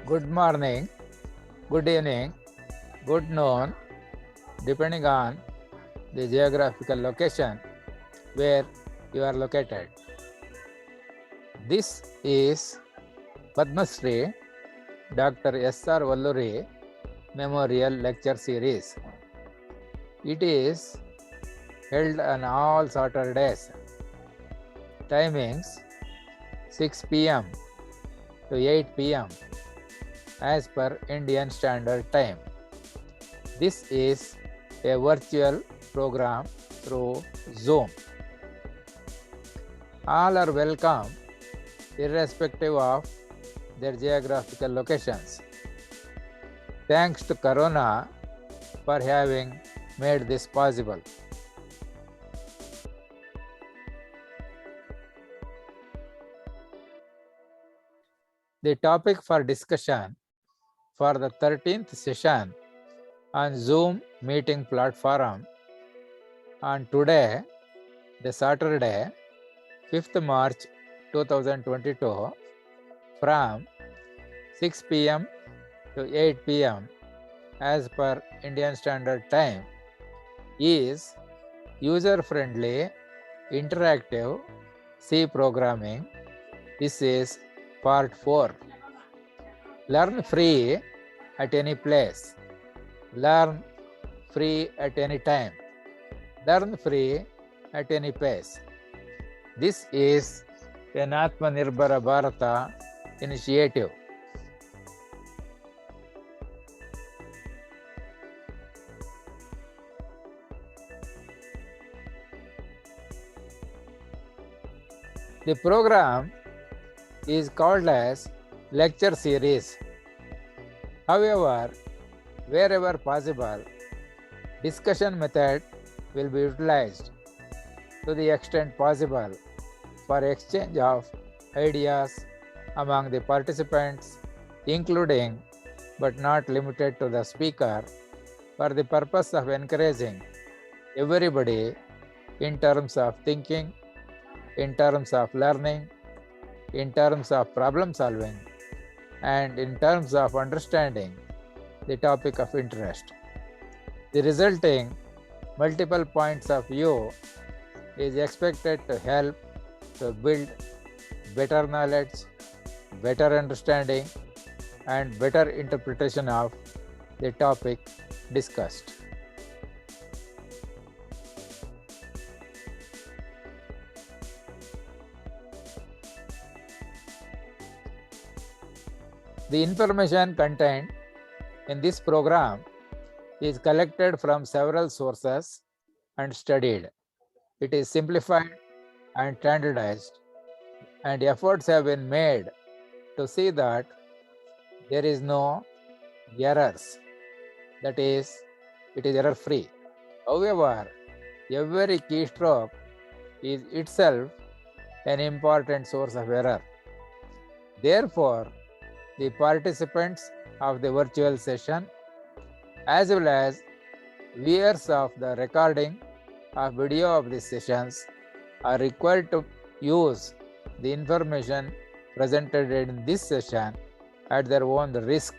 Good morning, good evening, good noon, depending on the geographical location where you are located. This is Padma Shri Dr. S.R. Valluri Memorial Lecture Series. It is held on all Saturdays. Timings 6 p.m. to 8 p.m. as per Indian Standard Time. This is a virtual program through Zoom. All are welcome irrespective of their geographical locations. Thanks to Corona for having made this possible. The topic for discussion for the 13th session on Zoom meeting platform on today, the Saturday, 5th March 2022, from 6 p.m. to 8 p.m. as per Indian Standard Time is user-friendly, interactive C programming. This is part 4. Learn free at any place. Learn free at any time. Learn free at any pace. This is an Atmanirbhara Bharata initiative. The program is called as lecture series. However, wherever possible, discussion method will be utilized to the extent possible for exchange of ideas among the participants, including but not limited to the speaker, for the purpose of encouraging everybody in terms of thinking, in terms of learning, in terms of problem solving, and in terms of understanding the topic of interest. The resulting multiple points of view is expected to help to build better knowledge, better understanding, and better interpretation of the topic discussed. The information contained in this program is collected from several sources and studied. It is simplified and standardized, and efforts have been made to see that there is no errors. That is, it is error free. However, every keystroke is itself an important source of error. Therefore, the participants of the virtual session as well as viewers of the recording of video of the sessions are required to use the information presented in this session at their own risk,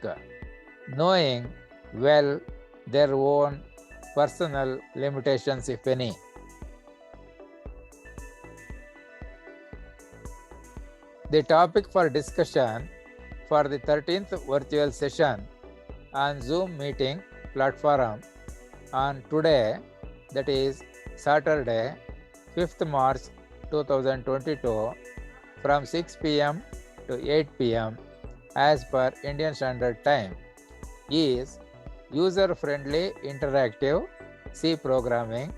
knowing well their own personal limitations, if any. The topic for discussion for the 13th virtual session on Zoom meeting platform on today, that is Saturday, 5th March 2022 from 6 p.m. to 8 p.m. as per Indian Standard Time is user-friendly interactive C programming.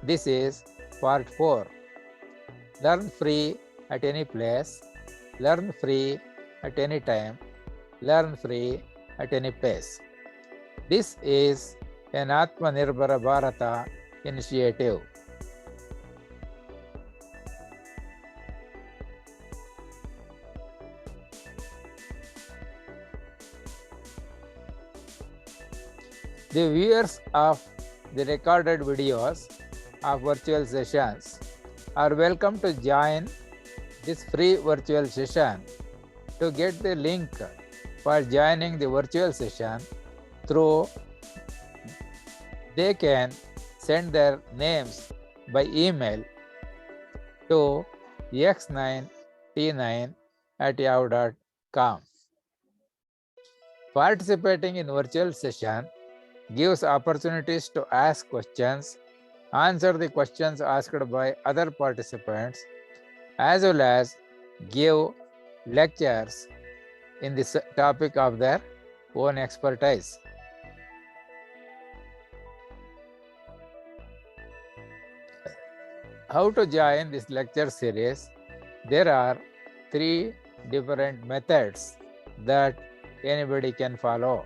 This is part 4. Learn free at any place, learn free at any time, learn free at any pace. This is an Atmanirbhara Bharata initiative. The viewers of the recorded videos of virtual sessions are welcome to join this free virtual session. To get the link for joining the virtual session through, they can send their names by email to x9t9@yahoo.com. Participating in virtual session gives opportunities to ask questions, answer the questions asked by other participants, as well as give lectures in this topic of their own expertise. How to join this lecture series? There are 3 different methods that anybody can follow.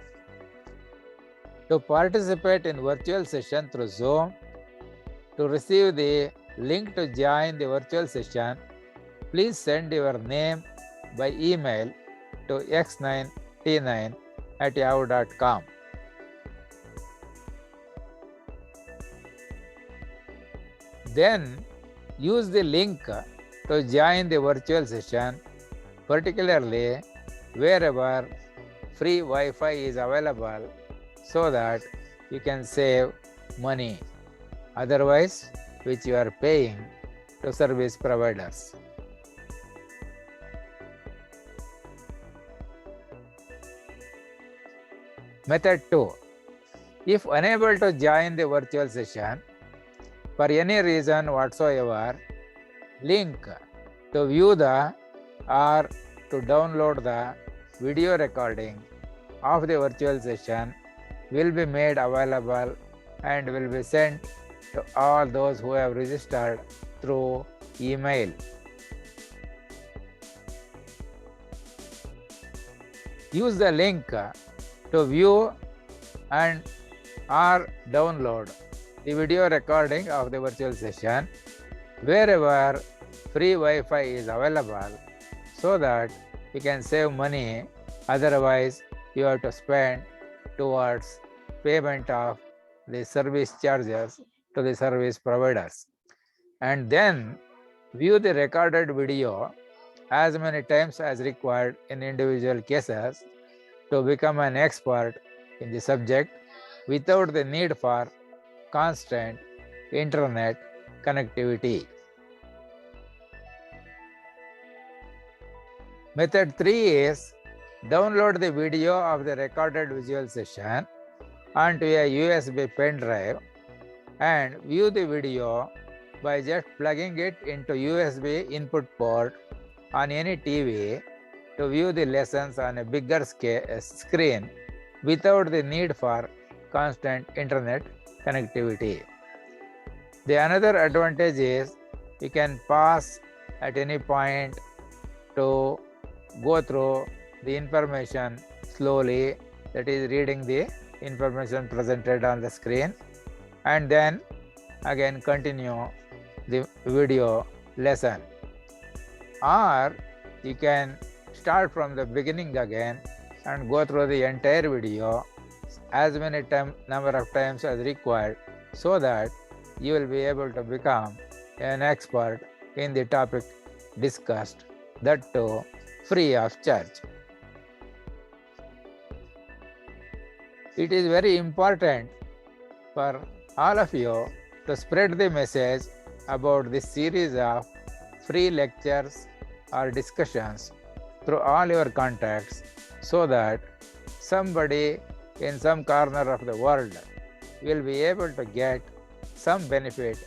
To participate in virtual session through Zoom, to receive the link to join the virtual session, please send your name by email to x9t9@yahoo.com. Then use the link to join the virtual session, particularly wherever free Wi-Fi is available, so that you can save money, otherwise which you are paying to service providers. Method 2. If unable to join the virtual session for any reason whatsoever, link to view the or to download the video recording of the virtual session will be made available and will be sent to all those who have registered through email. Use the link to view and or download the video recording of the virtual session wherever free Wi-Fi is available, so that you can save money, otherwise you have to spend towards payment of the service charges to the service providers. And then view the recorded video as many times as required in individual cases to become an expert in the subject without the need for constant internet connectivity. Method 3 is download the video of the recorded visual session onto a USB pen drive and view the video by just plugging it into USB input port on any TV to view the lessons on a bigger screen without the need for constant internet connectivity. The another advantage is you can pause at any point to go through the information slowly, that is reading the information presented on the screen, and then again continue the video lesson. Or you can start from the beginning again and go through the entire video as many number of times as required, so that you will be able to become an expert in the topic discussed, that too free of charge. It is very important for all of you to spread the message about this series of free lectures or discussions through all your contacts, so that somebody in some corner of the world will be able to get some benefit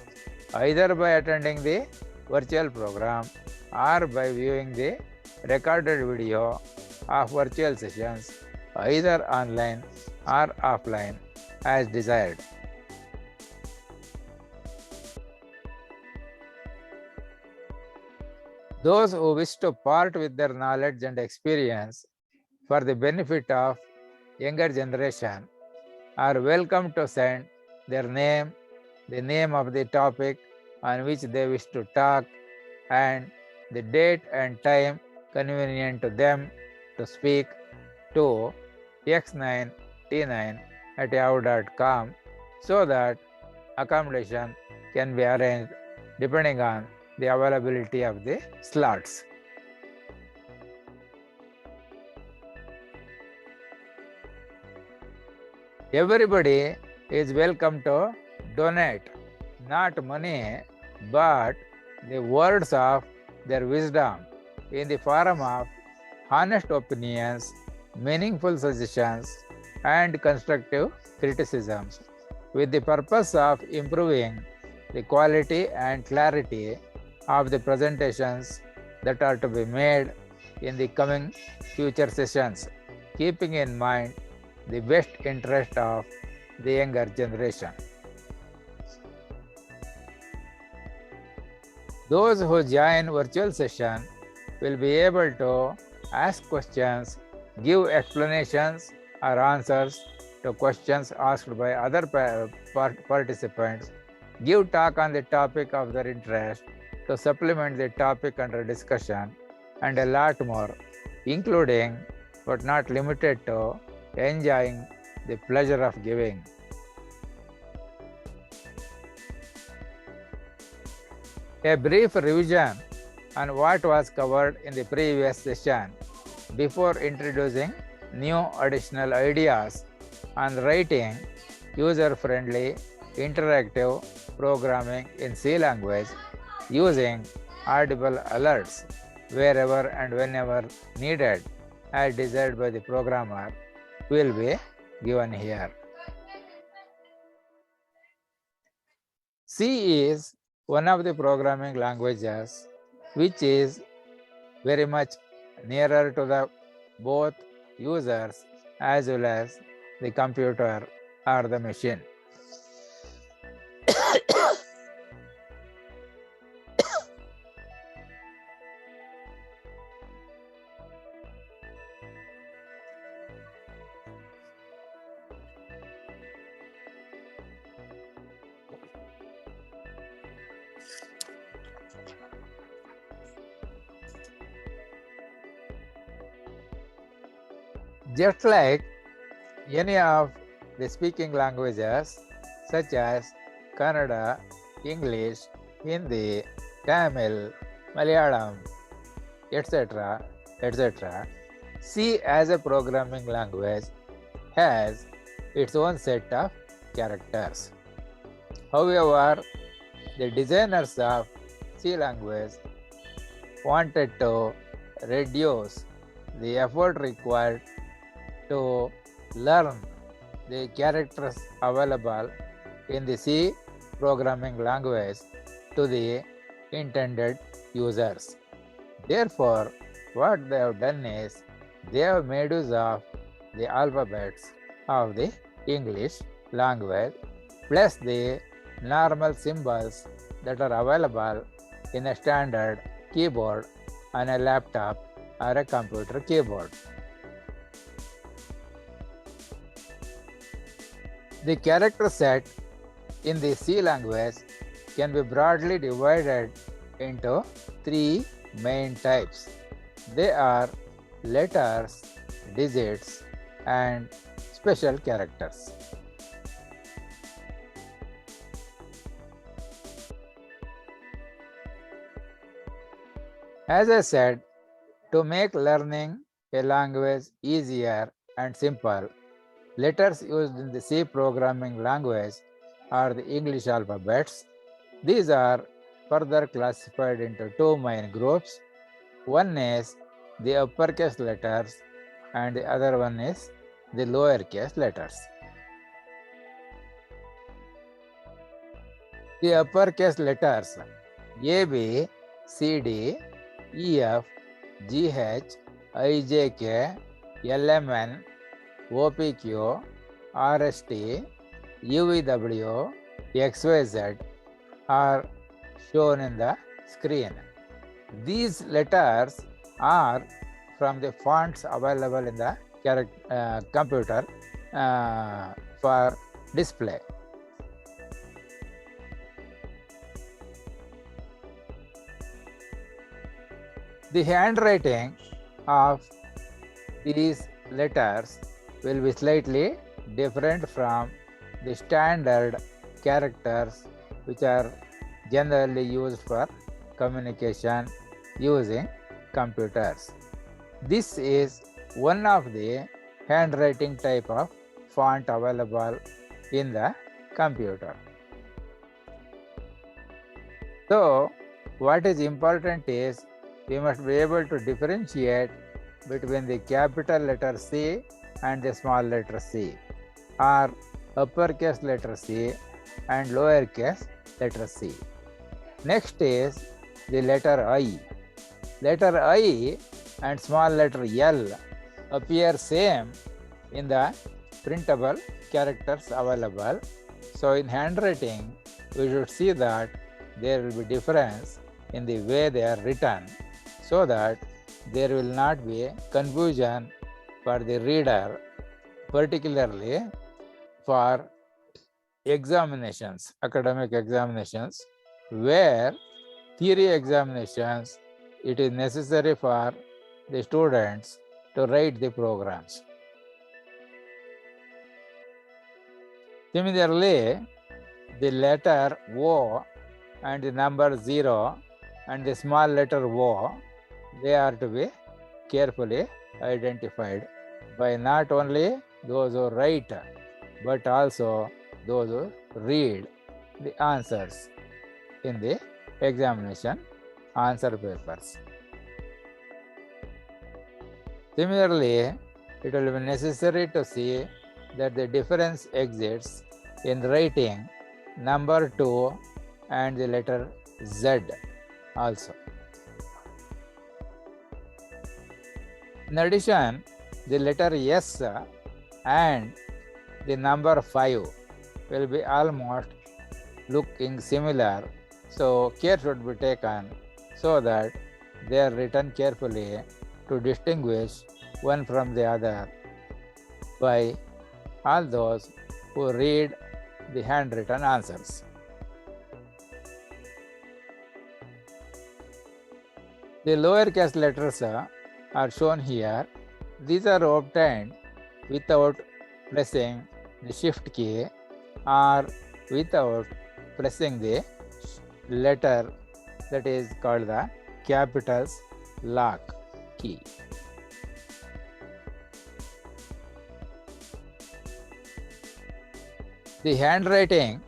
either by attending the virtual program or by viewing the recorded video of virtual sessions either online or offline as desired. Those who wish to part with their knowledge and experience for the benefit of younger generation are welcome to send their name, the name of the topic on which they wish to talk, and the date and time convenient to them to speak to x9t9@yahoo.com, so that accommodation can be arranged depending on the availability of the slots. Everybody is welcome to donate not money but the words of their wisdom in the form of honest opinions, meaningful suggestions, and constructive criticisms, with the purpose of improving the quality and clarity of the presentations that are to be made in the coming future sessions, keeping in mind the best interest of the younger generation. Those who join virtual session will be able to ask questions, give explanations or answers to questions asked by other participants, give talk on the topic of their interest, to supplement the topic under discussion, and a lot more, including but not limited to enjoying the pleasure of giving. A brief revision on what was covered in the previous session before introducing new additional ideas on writing user-friendly interactive programming in C language using audible alerts wherever and whenever needed as desired by the programmer will be given here. C is one of the programming languages which is very much nearer to the both users as well as the computer or the machine. Just like any of the speaking languages such as Kannada, English, Hindi, Tamil, Malayalam, etc., etc., C as a programming language has its own set of characters. However, the designers of C language wanted to reduce the effort required to learn the characters available in the C programming language to the intended users. Therefore, what they have done is they have made use of the alphabets of the English language plus the normal symbols that are available in a standard keyboard on a laptop or a computer keyboard. The character set in the C language can be broadly divided into three main types. They are letters, digits, and special characters. As I said, to make learning a language easier and simple, letters used in the C programming language are the English alphabets. These are further classified into two main groups. One is the uppercase letters and the other one is the lowercase letters. The uppercase letters A, B, C, D, E, F, G, H, I, J, K, L, M, N, O, P, Q, R, S, T, U, V, W, X, Y, Z are shown in the screen. These letters are from the fonts available in the computer for display. The handwriting of these letters will be slightly different from the standard characters which are generally used for communication using computers. This is one of the handwriting type of font available in the computer. So, what is important is we must be able to differentiate between the capital letter C and the small letter c, or uppercase letter C and lowercase letter c. Next is the letter I. Letter I and small letter L appear same in the printable characters available. So in handwriting, we should see that there will be difference in the way they are written, so that there will not be confusion for the reader, particularly for examinations, academic examinations, where theory examinations, it is necessary for the students to write the programs. Similarly, the letter O and the number 0 and the small letter O, they are to be carefully identified by not only those who write, but also those who read the answers in the examination answer papers. Similarly, it will be necessary to see that the difference exists in writing number 2 and the letter Z also. In addition, the letter S and the number 5 will be almost looking similar, so care should be taken so that they are written carefully to distinguish one from the other by all those who read the handwritten answers. The lowercase letters are shown here. These are obtained without pressing the shift key or without pressing the letter that is called the capitals lock key. The handwriting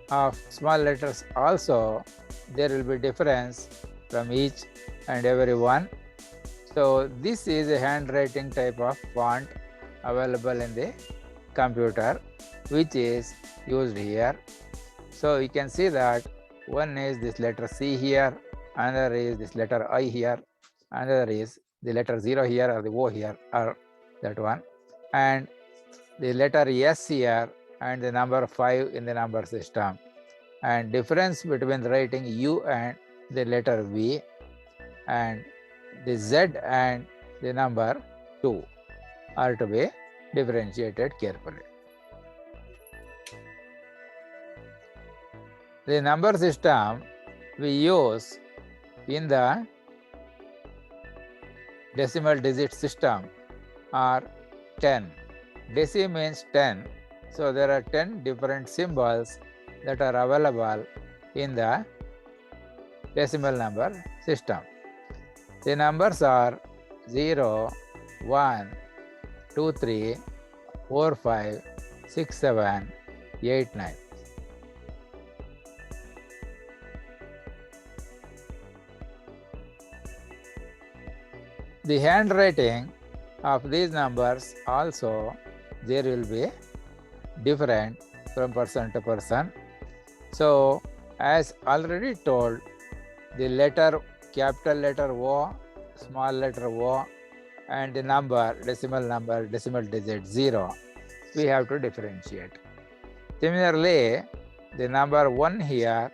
of small letters also, there will be difference from each and every one. So this is a handwriting type of font available in the computer, which is used here. So you can see that one is this letter C here, another is this letter I here, another is the letter 0 here or the O here, or that one, and the letter S here and the number 5 in the number system. and difference between writing U and the letter V and the Z and the number 2 are to be differentiated carefully. The number system we use in the decimal digit system are 10. Deci means 10. So there are 10 different symbols that are available in the decimal number system. The numbers are 0, 1, 2, 3, 4, 5, 6, 7, 8, 9. The handwriting of these numbers also there will be different from person to person. So as already told, the letter, capital letter O, small letter O, and the number, decimal digit 0, we have to differentiate. Similarly, the number 1 here,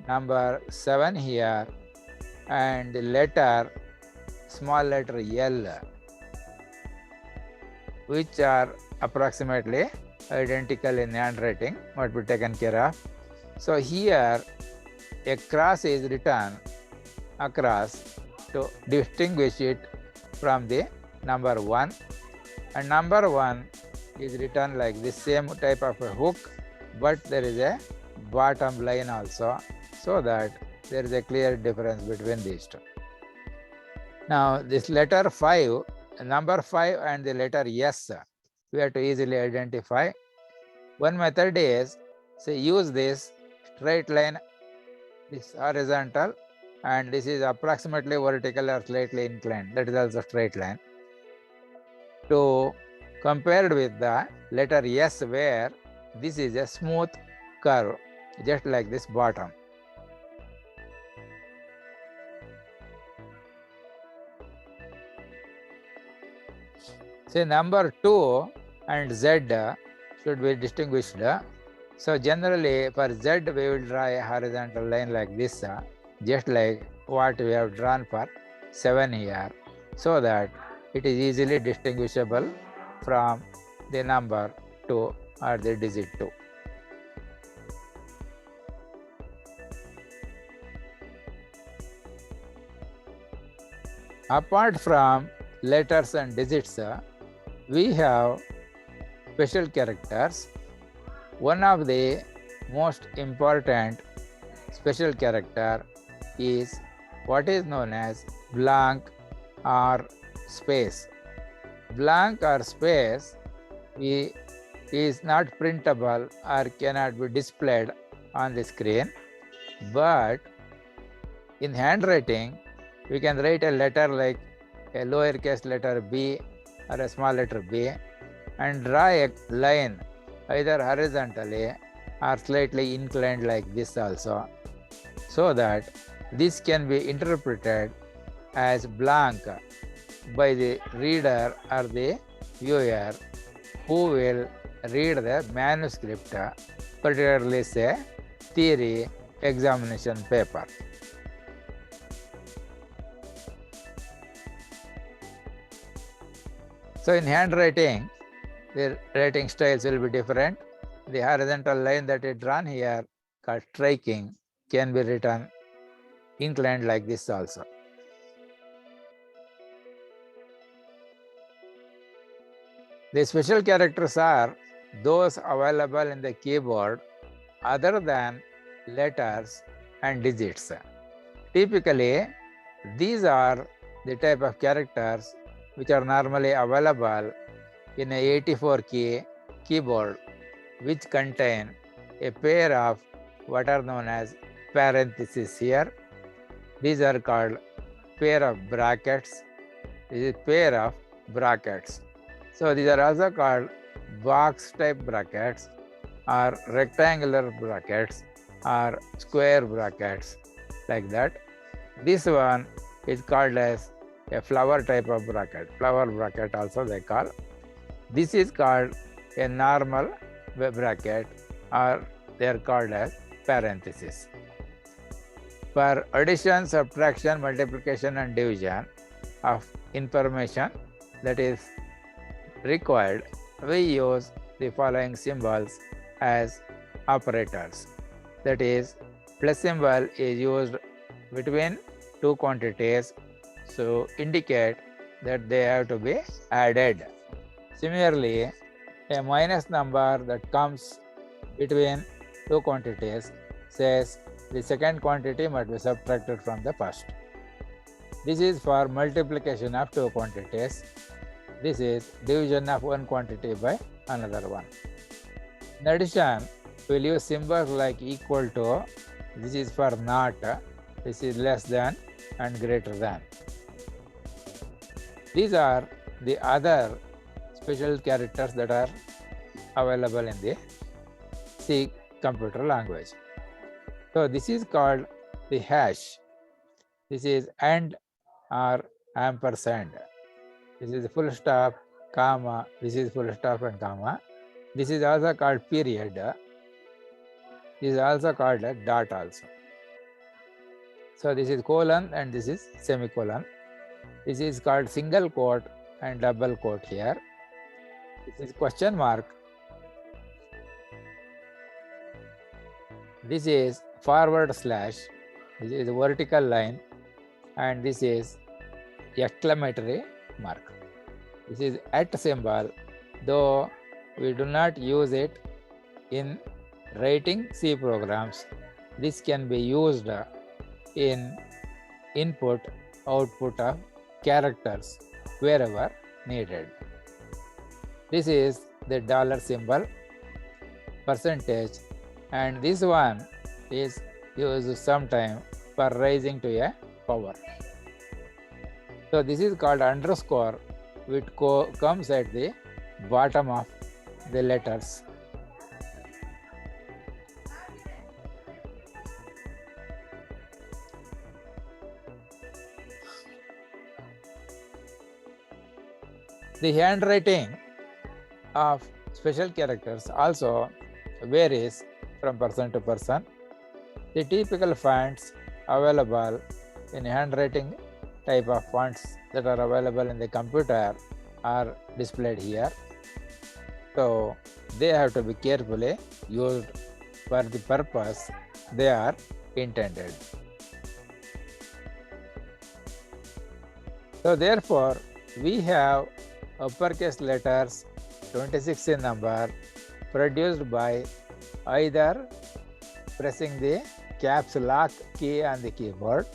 number 7 here, and the letter, small letter L, which are approximately identical in handwriting, must be taken care of. So here a cross is written across to distinguish it from the number 1, and number 1 is written like the same type of a hook, but there is a bottom line also, so that there is a clear difference between these two. Now this letter 5, number 5 and the letter S, we have to easily identify. One method is, say, use this straight line, this horizontal, and this is approximately vertical or slightly inclined, that is also straight line, to compared with the letter S, where this is a smooth curve, just like this bottom. Say number 2 and Z should be distinguished. So generally for Z we will draw a horizontal line like this, just like what we have drawn for 7 here, so that it is easily distinguishable from the number 2 or the digit 2. Apart from letters and digits, we have special characters. One of the most important special character is what is known as blank or space. Blank or space is not printable or cannot be displayed on the screen, but in handwriting we can write a letter like a lowercase letter b or a small letter b and draw a line either horizontally or slightly inclined like this also, so that this can be interpreted as blank by the reader or the viewer who will read the manuscript, particularly say theory examination paper. So in handwriting, the writing styles will be different. The horizontal line that is drawn here, called striking, can be written inclined like this also. The special characters are those available in the keyboard other than letters and digits. Typically, these are the type of characters which are normally available in a 84 key keyboard, which contain a pair of what are known as parentheses here. These are called pair of brackets. This is pair of brackets. So these are also called box type brackets or rectangular brackets or square brackets, like that. This one is called as a flower type of bracket. Flower bracket also they call. This is called a normal bracket, or they are called as parenthesis. For addition, subtraction, multiplication and division of information that is required, we use the following symbols as operators. That is, plus symbol is used between two quantities to indicate that they have to be added. Similarly, a minus number that comes between two quantities says the second quantity must be subtracted from the first. This is for multiplication of two quantities. This is division of one quantity by another one. In addition, we will use symbols like equal to, this is for not, this is less than and greater than. These are the other special characters that are available in the C computer language. So this is called the hash. This is and or ampersand. This is full stop, comma. This is full stop and comma. This is also called period. This is also called a dot also. So this is colon and this is semicolon. This is called single quote and double quote here. This is question mark. This is forward slash. This is vertical line, and this is exclamatory mark. This is at symbol, though we do not use it in writing C programs. This can be used in input output of characters wherever needed. This is the dollar symbol, percentage, and this one is used sometime for raising to a power. So this is called underscore, which comes at the bottom of the letters. The handwriting of special characters also varies from person to person. The typical fonts available in handwriting type of fonts that are available in the computer are displayed here. So they have to be carefully used for the purpose they are intended. So therefore, we have uppercase letters 26 in number produced by either pressing the caps lock key on the keyboard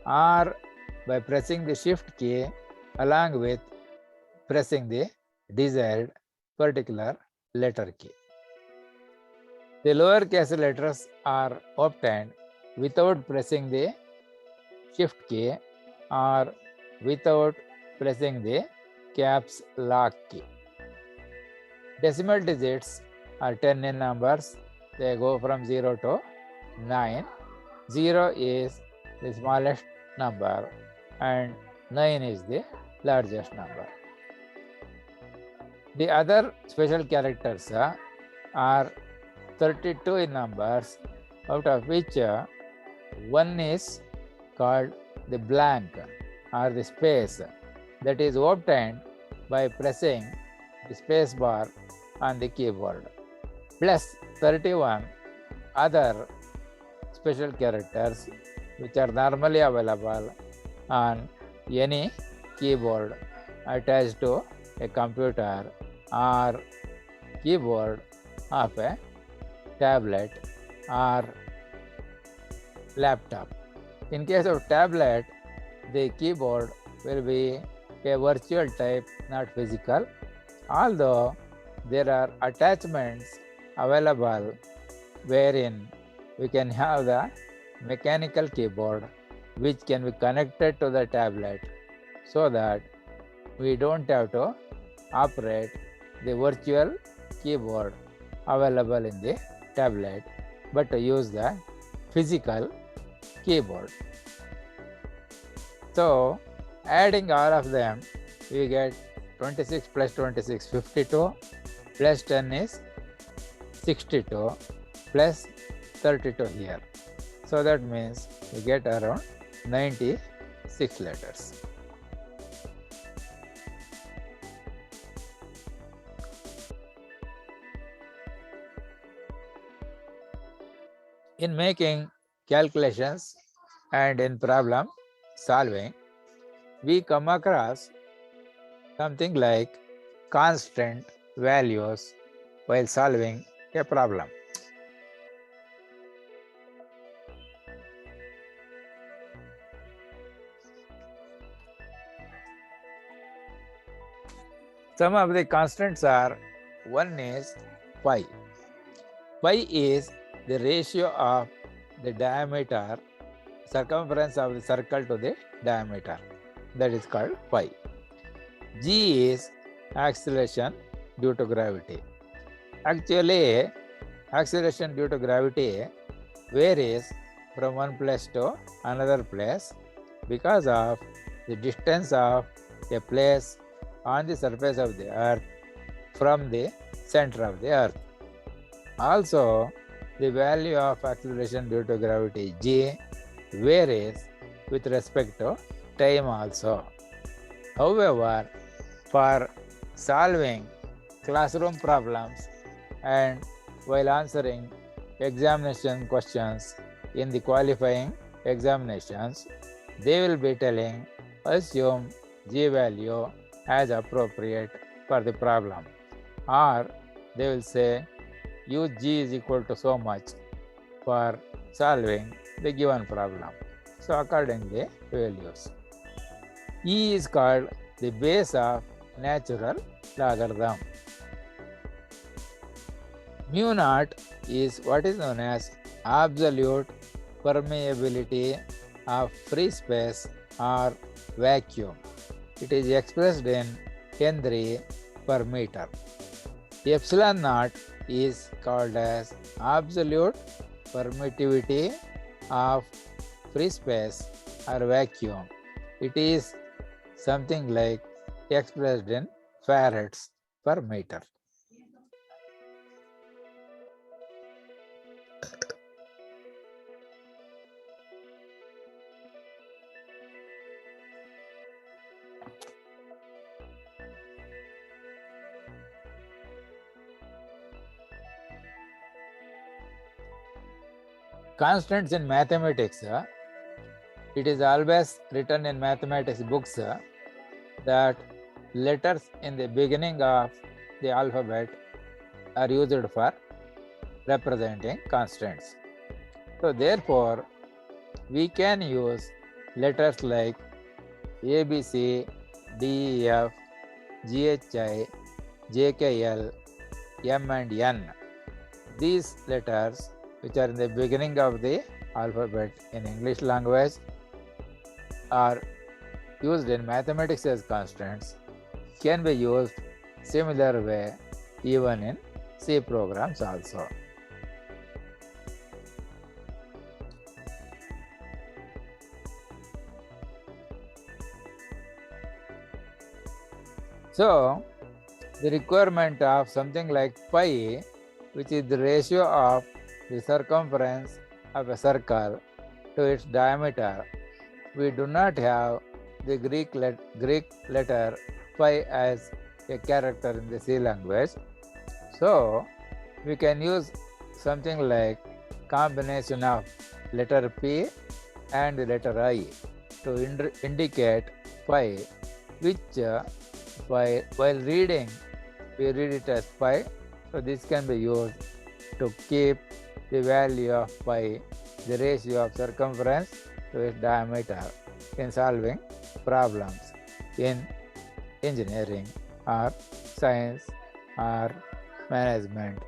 or by pressing the shift key along with pressing the desired particular letter key. The lowercase letters are obtained without pressing the shift key or without pressing the caps lock key. Decimal digits are 10 in numbers. They go from 0 to 9. 0 is the smallest number and 9 is the largest number. The other special characters are 32 in numbers, out of which one is called the blank or the space, that is obtained by pressing the space bar on the keyboard, plus 31 other special characters which are normally available on any keyboard attached to a computer or keyboard of a tablet or laptop. In case of tablet, the keyboard will be a virtual type, not physical, although there are attachments available wherein we can have the mechanical keyboard which can be connected to the tablet so that we don't have to operate the virtual keyboard available in the tablet, but to use the physical keyboard. So adding all of them, we get 26 plus 26, 52, plus 10 is 62, plus 32 here. So that means we get around 96 letters. In making calculations and in problem solving, we come across something like constant values while solving a problem. Some of the constants are, one is pi. Pi is the ratio of the diameter, circumference of the circle to the diameter. That is called pi. G is acceleration due to gravity. Actually, acceleration due to gravity varies from one place to another place because of the distance of a place on the surface of the earth from the center of the earth. Also, the value of acceleration due to gravity G varies with respect to time also. However, for solving classroom problems and while answering examination questions in the qualifying examinations, they will be telling assume G value as appropriate for the problem, or they will say use G is equal to so much for solving the given problem. So accordingly we will use. E is called the base of natural logarithm. Mu naught is what is known as absolute permeability of free space or vacuum. It is expressed in Henry per meter. Epsilon naught is called as absolute permittivity of free space or vacuum. It is something like expressed in farads per meter. Constants in mathematics, it is always written in mathematics books that letters in the beginning of the alphabet are used for representing constants. So therefore, we can use letters like A, B, C, D, E, F, G, H, I, J, K, L, M and N. These letters which are in the beginning of the alphabet in English language are used in mathematics as constants can be used similar way even in C programs also. So the requirement of something like pi, which is the ratio of the circumference of a circle to its diameter, we do not have the Greek letter pi as a character in the C language. So we can use something like combination of letter P and the letter I to indicate pi, which while reading we read it as pi. So this can be used to keep the value of pi, the ratio of circumference to its diameter, in solving problems in engineering or science or management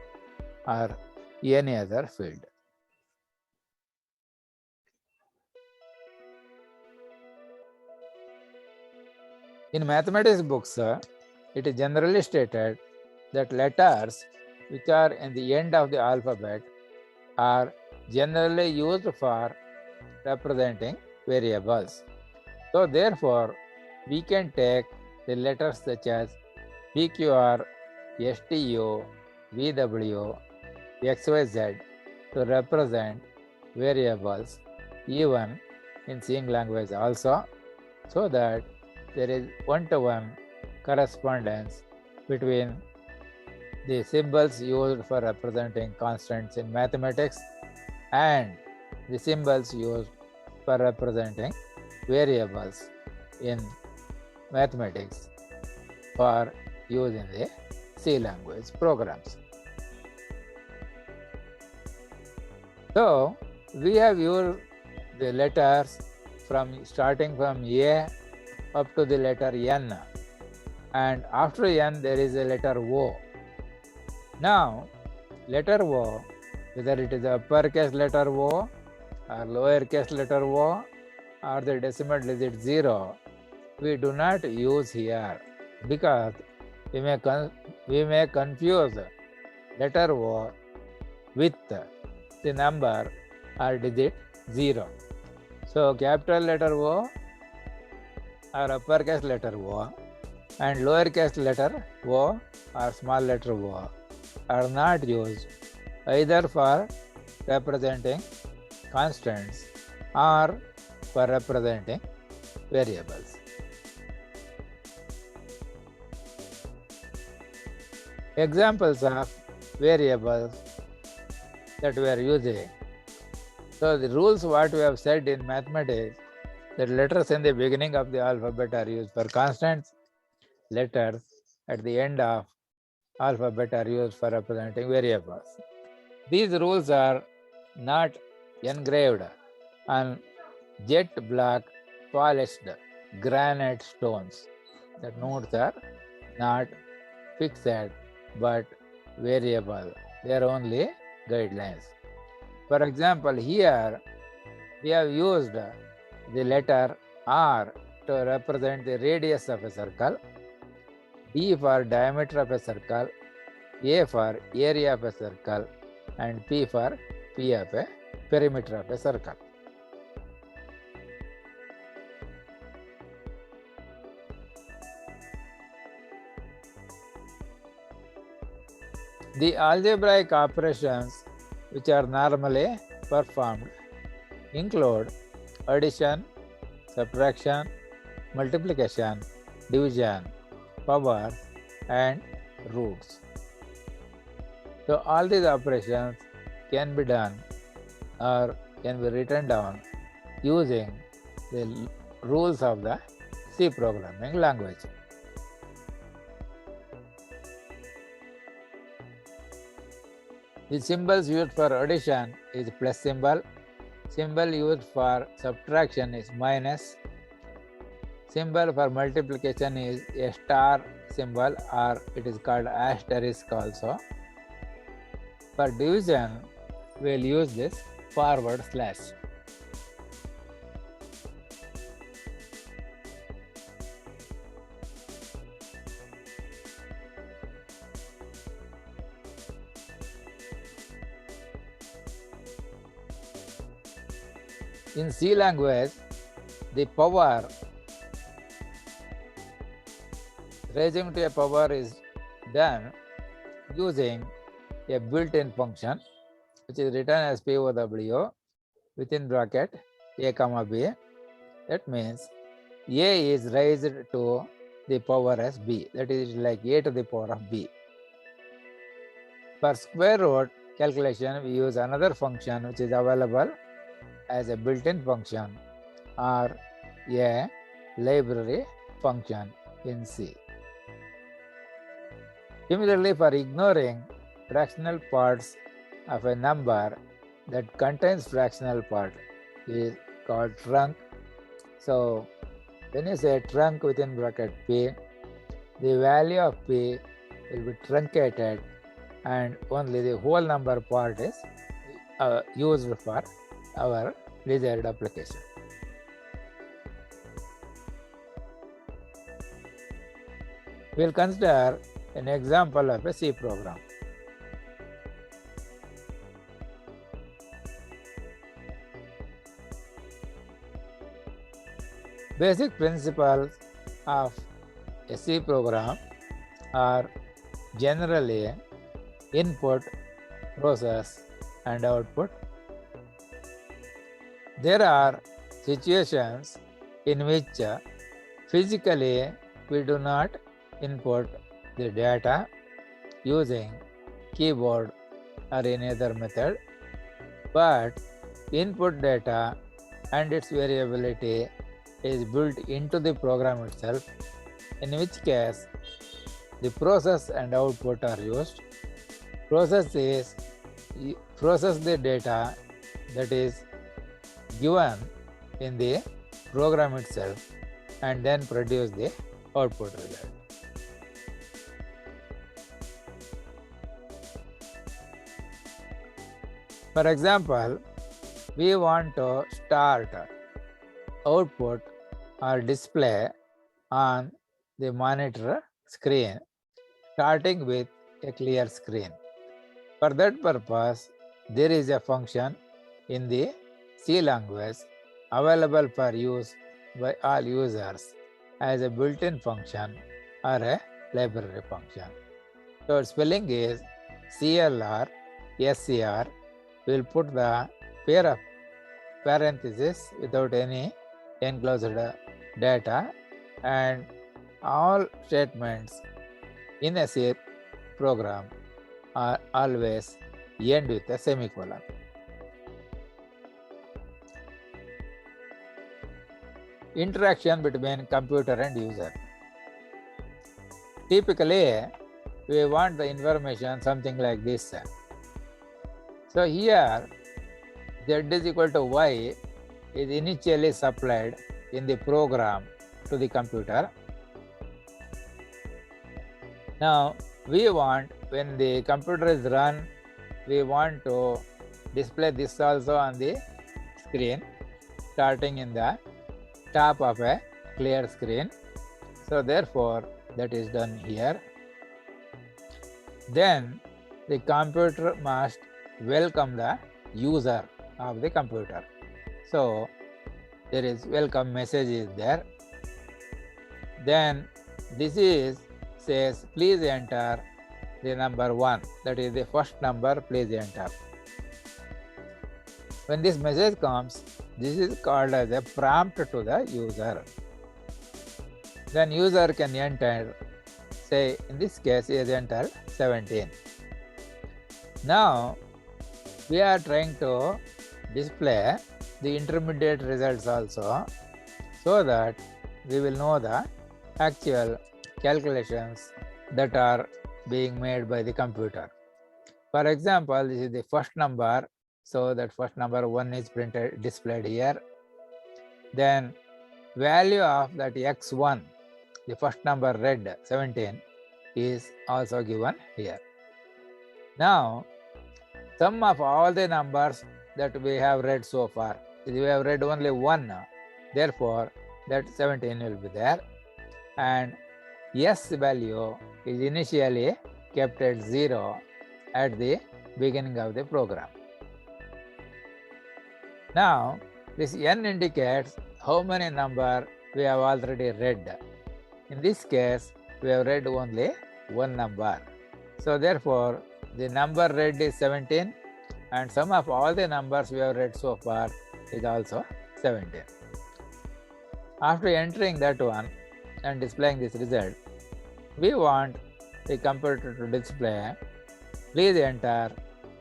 or any other field. In mathematics books, it is generally stated that letters which are in the end of the alphabet are generally used for representing variables. So therefore, we can take the letters such as PQR, STU, VW, XYZ to represent variables even in C language also, so that there is one-to-one correspondence between the symbols used for representing constants in mathematics and the symbols used for representing variables in mathematics for use in the C language programs. So we have used the letters starting from A up to the letter N, and after N there is a letter O. Now letter O, whether it is uppercase letter O or lowercase letter O or the decimal digit 0, we do not use here because we may confuse letter O with the number or digit 0. So capital letter O or uppercase letter O and lowercase letter O or small letter O are not used either for representing constants or for representing variables. Examples of variables that we are using. So the rules what we have said in mathematics, that letters in the beginning of the alphabet are used for constants, letters at the end of alphabet are used for representing variables. These rules are not engraved on jet black polished granite stones. The notes are not fixed but variable. They are only guidelines. For example, here we have used the letter R to represent the radius of a circle, D for diameter of a circle, A for area of a circle, and P for P of a perimeter of a circle. The algebraic operations which are normally performed include addition, subtraction, multiplication, division, powers, and roots. So all these operations can be done or can be written down using the rules of the C programming language. The symbols used for addition is plus symbol. Symbol used for subtraction is minus. Symbol for multiplication is a star symbol, or it is called asterisk also. For division, we will use this forward slash. In C language, the power, raising to a power is done using a built-in function which is written as POW within bracket A comma B. That means A is raised to the power as B. That is like A to the power of B. For square root calculation, we use another function which is available as a built-in function or a library function in C. Similarly, for ignoring fractional parts of a number that contains fractional part is called trunc. So when you say trunc within bracket P, the value of P will be truncated and only the whole number part is used for our desired application. We will consider an example of a C program. Basic principles of a C program are generally input, process, and output. There are situations in which physically we do not input the data using keyboard or any other method, but input data and its variability is built into the program itself, in which case the process and output are used. Process the data that is given in the program itself and then produce the output result. For example, we want to start output or display on the monitor screen, starting with a clear screen. For that purpose, there is a function in the C language available for use by all users as a built-in function or a library function. So spelling is CLR SCR. We'll put the pair of parentheses without any enclosed data, and all statements in a C program are always end with a semicolon. Interaction between computer and user. Typically, we want the information something like this. So here, z is equal to y is initially supplied in the program to the computer. Now, we want, when the computer is run, we want to display this also on the screen, starting in the top of a clear screen. So therefore, that is done here. Then the computer must welcome the user of the computer. So there is welcome message is there. Then this is says please enter the number 1, that is the first number, please enter. When this message comes, this is called as a prompt to the user. Then user can enter, say in this case he has entered 17. Now we are trying to display the intermediate results also, so that we will know the actual calculations that are being made by the computer. For example, this is the first number, so that first number 1 is printed, displayed here. Then value of that x1, the first number read 17, is also given here. Now sum of all the numbers that we have read so far, we have read only 1, therefore that 17 will be there, and S value is initially kept at 0 at the beginning of the program. Now this n indicates how many number we have already read. In this case, we have read only 1 number. So therefore, the number read is 17, and sum of all the numbers we have read so far is also 17. After entering that one and displaying this result, we want the computer to display please enter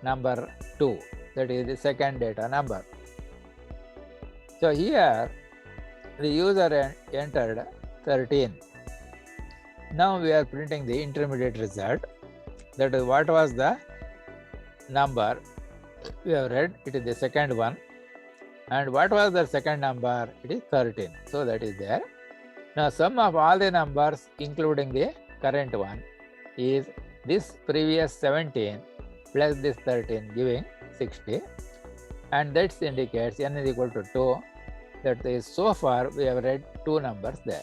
number 2, that is the second data number. So here the user entered 13. Now we are printing the intermediate result, that is what was the number we have read, it is the second one, and what was the second number, it is 13, so that is there. Now sum of all the numbers including the current one is this previous 17 plus this 13 giving 60, and that indicates n is equal to 2, that is so far we have read 2 numbers there.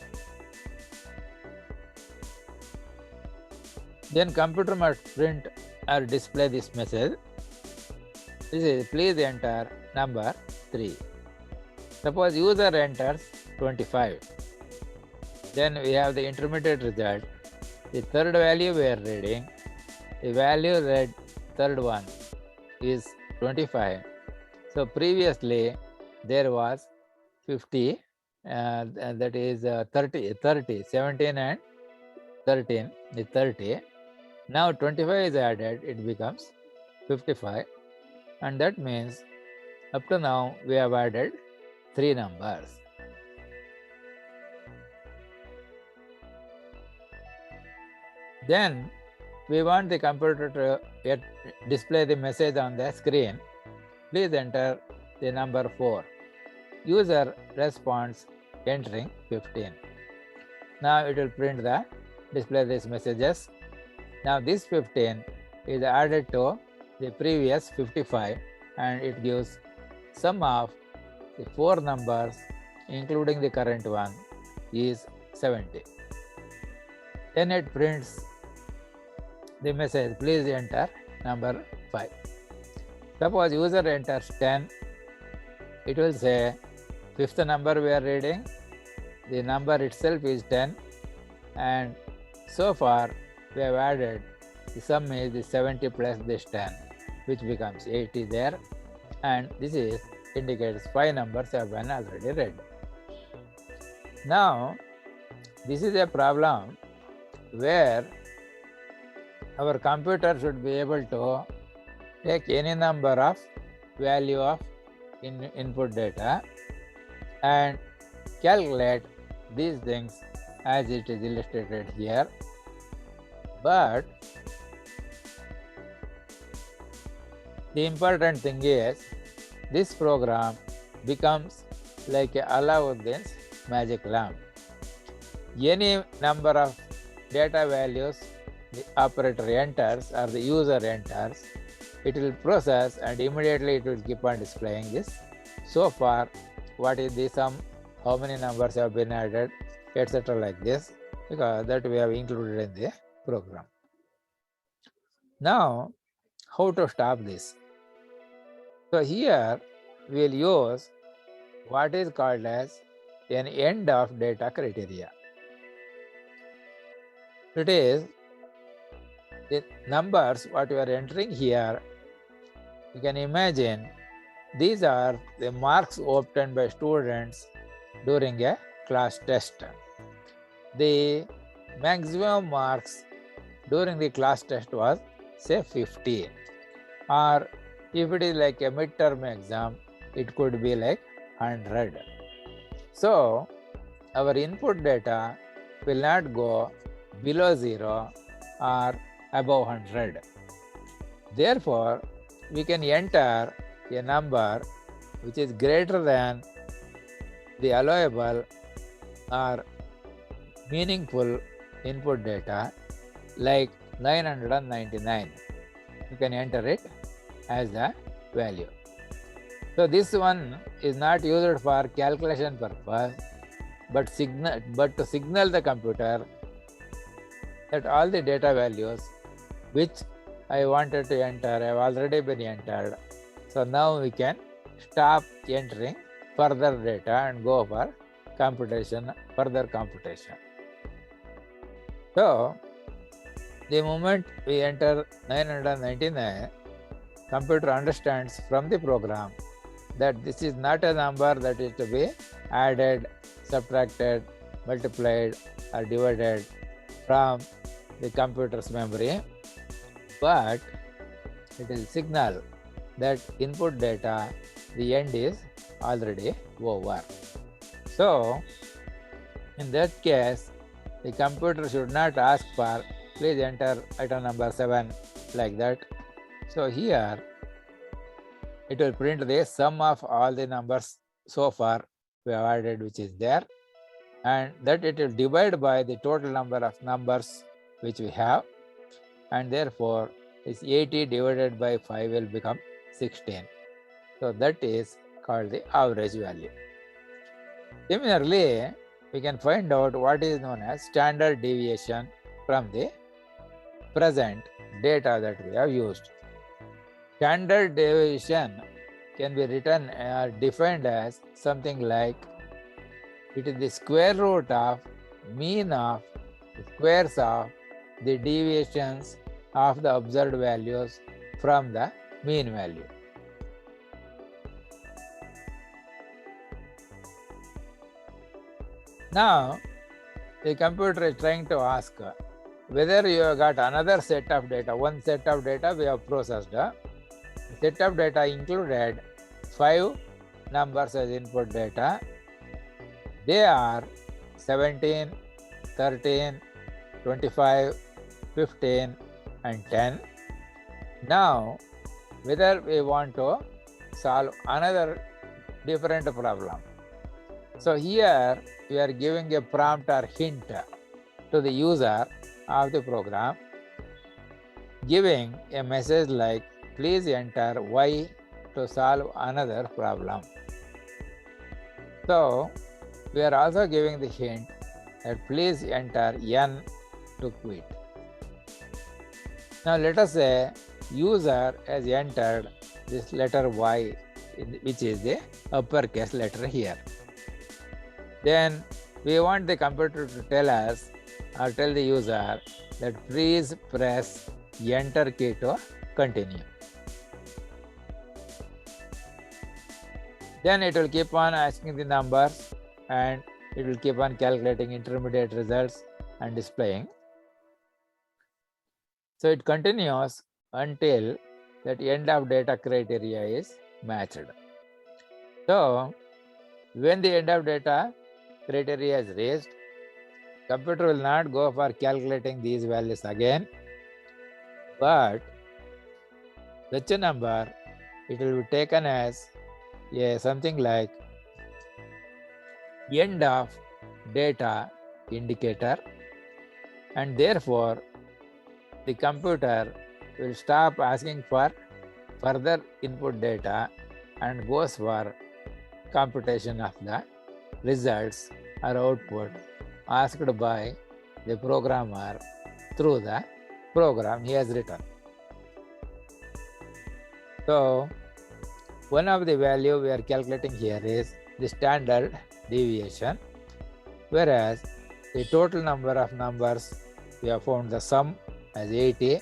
Then computer must print or display this message. This is please enter number 3. Suppose user enters 25. Then we have the intermediate result. The third value we are reading, the value read third one is 25. So previously there was 50, that is 30, 17 and 13 is 30. Now 25 is added, it becomes 55, and that means up to now we have added 3 numbers. Then we want the computer to display the message on the screen. Please enter the number 4. User responds entering 15. Now it will display these messages. Now this 15 is added to the previous 55 and it gives sum of the 4 numbers including the current one is 70. Then it prints the message, please enter number 5. Suppose user enters 10, it will say fifth number we are reading, the number itself is 10, and so far we have added the sum is the 70 plus this 10, which becomes 80 there, and this indicates 5 numbers have been already read. Now this is a problem where our computer should be able to take any number of value of input data and calculate these things as it is illustrated here. But the important thing is this program becomes like a Alauddin's magic lamp. Any number of data values the operator enters or the user enters, it will process and immediately it will keep on displaying this. So far, what is the sum, how many numbers have been added, etc. like this, because that we have included in the program. Now, how to stop this? So here we will use what is called as an end of data criteria. It is the numbers what you are entering here, you can imagine these are the marks obtained by students during a class test. The maximum marks during the class test was say 50, or if it is like a midterm exam, it could be like 100. So our input data will not go below 0 or above 100. Therefore, we can enter a number which is greater than the allowable or meaningful input data, like 999. You can enter it as the value. So this one is not used for calculation purpose, but to signal the computer that all the data values which I wanted to enter have already been entered. So now we can stop entering further data and go for further computation. So the moment we enter 999, computer understands from the program that this is not a number that is to be added, subtracted, multiplied or divided from the computer's memory, but it will signal that input data, the end is already over. So in that case, the computer should not ask for please enter item number 7 like that. So here it will print the sum of all the numbers so far we have added which is there, and that it will divide by the total number of numbers which we have, and therefore this 80 divided by 5 will become 16. So that is called the average value. Similarly, we can find out what is known as standard deviation from the present data that we have used. Standard deviation can be written or defined as something like it is the square root of mean of the squares of the deviations of the observed values from the mean value. Now, the computer is trying to ask whether you have got another set of data. One set of data we have processed. The set of data included 5 numbers as input data. They are 17, 13, 25, 15 and 10. Now, whether we want to solve another different problem. So here we are giving a prompt or hint to the user of the program, giving a message like, please enter Y to solve another problem. So we are also giving the hint that please enter N to quit. Now let us say user has entered this letter Y, which is the uppercase letter here. Then we want the computer to tell us or tell the user that please press enter key to continue. Then it will keep on asking the numbers and it will keep on calculating intermediate results and displaying. So it continues until that end of data criteria is matched. So when the end of data criteria is reached, computer will not go for calculating these values again, but such a number, it will be taken as something like end of data indicator, and therefore the computer will stop asking for further input data and goes for computation of the results or output asked by the programmer through the program he has written. So one of the value we are calculating here is the standard deviation, whereas the total number of numbers we have found the sum as 80,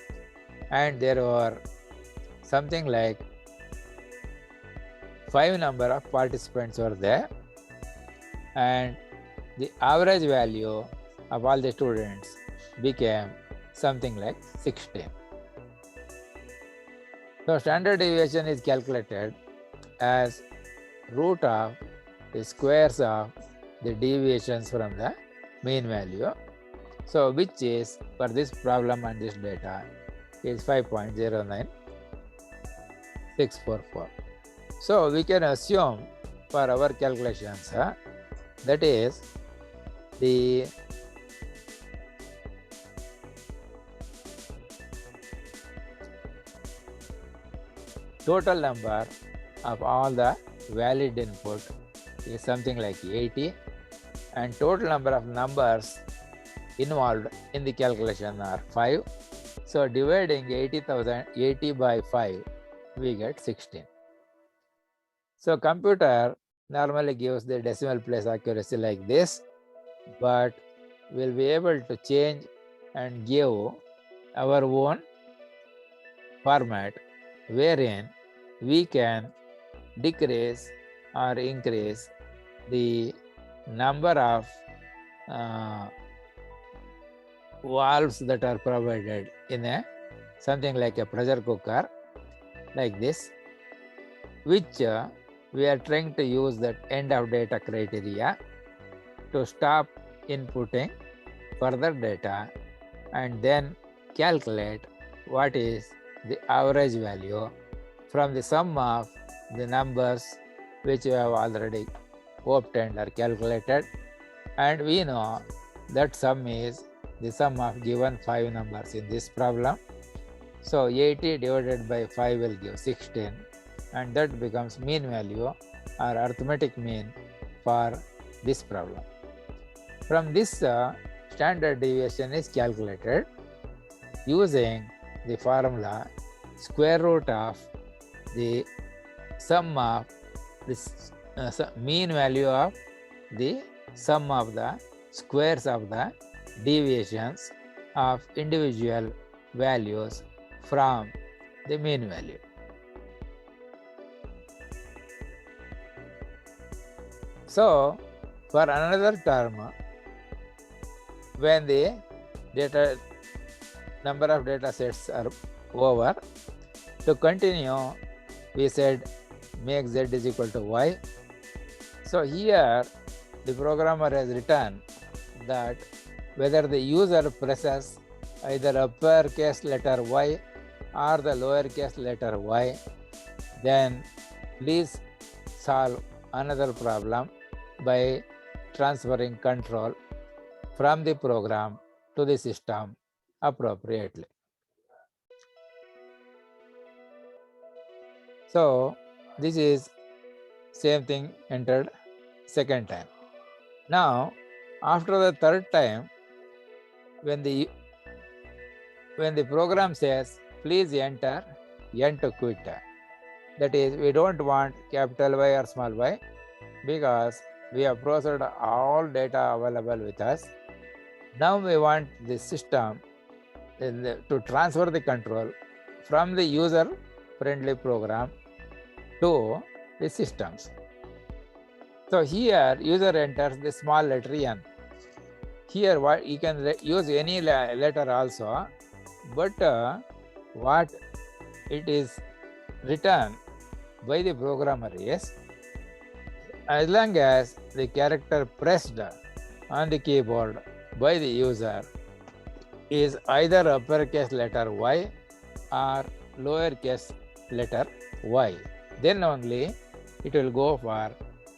and there were something like 5 number of participants were there, and the average value of all the students became something like 16. So standard deviation is calculated as root of the squares of the deviations from the mean value. So which is for this problem and this data is 5.09644. So we can assume for our calculations that is the total number of all the valid input is something like 80, and total number of numbers involved in the calculation are 5. So dividing 80 by 5, we get 16. So computer normally gives the decimal place accuracy like this, but we'll be able to change and give our own format wherein we can decrease or increase the number of valves that are provided in a something like a pressure cooker like this, which we are trying to use that end of data criteria to stop inputting further data and then calculate what is the average value from the sum of the numbers which we have already obtained or calculated, and we know that sum is the sum of given 5 numbers in this problem. So 80 divided by 5 will give 16, and that becomes mean value or arithmetic mean for this problem. From this standard deviation is calculated using the formula square root of the sum of this mean value of the sum of the squares of the deviations of individual values from the mean value. So for another term when the data number of data sets are over. To continue, we said make z is equal to y. So here the programmer has written that whether the user presses either uppercase letter y or the lowercase letter y, then please solve another problem by transferring control from the program to the system appropriately. So this is same thing entered second time. Now after the third time, when the program says please enter n to quit, that is, we don't want capital Y or small y because we have processed all data available with us. Now we want the system to transfer the control from the user friendly program to the systems. So here user enters the small letter n. Here what you can use any letter also, but what it is written by the programmer is, as long as the character pressed on the keyboard by the user is either uppercase letter y or lowercase letter y, then only it will go for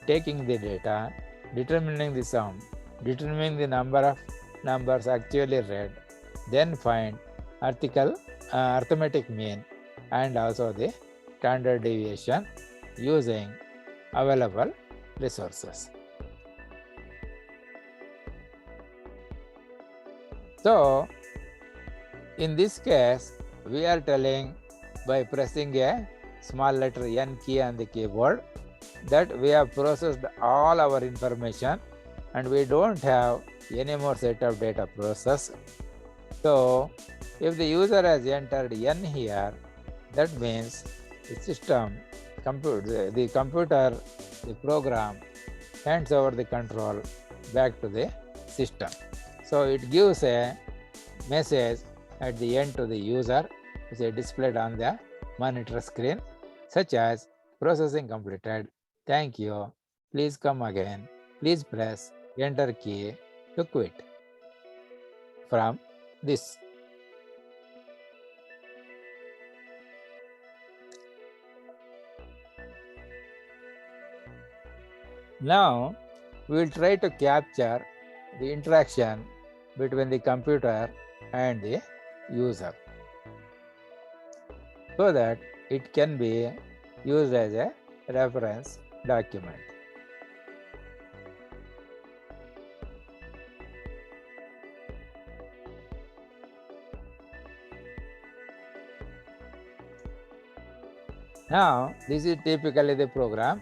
taking the data, determining the sum, determining the number of numbers actually read, then find arithmetic mean and also the standard deviation using available resources. So in this case, we are telling by pressing a small letter n key on the keyboard that we have processed all our information and we don't have any more set of data process. So if the user has entered n here, that means the system, the computer, the program hands over the control back to the system. So it gives a message at the end to the user, which is displayed on the monitor screen, such as processing completed, thank you, please come again, please press enter key to quit. From this. Now we will try to capture the interaction between the computer and the user so that it can be used as a reference document. Now this is typically the program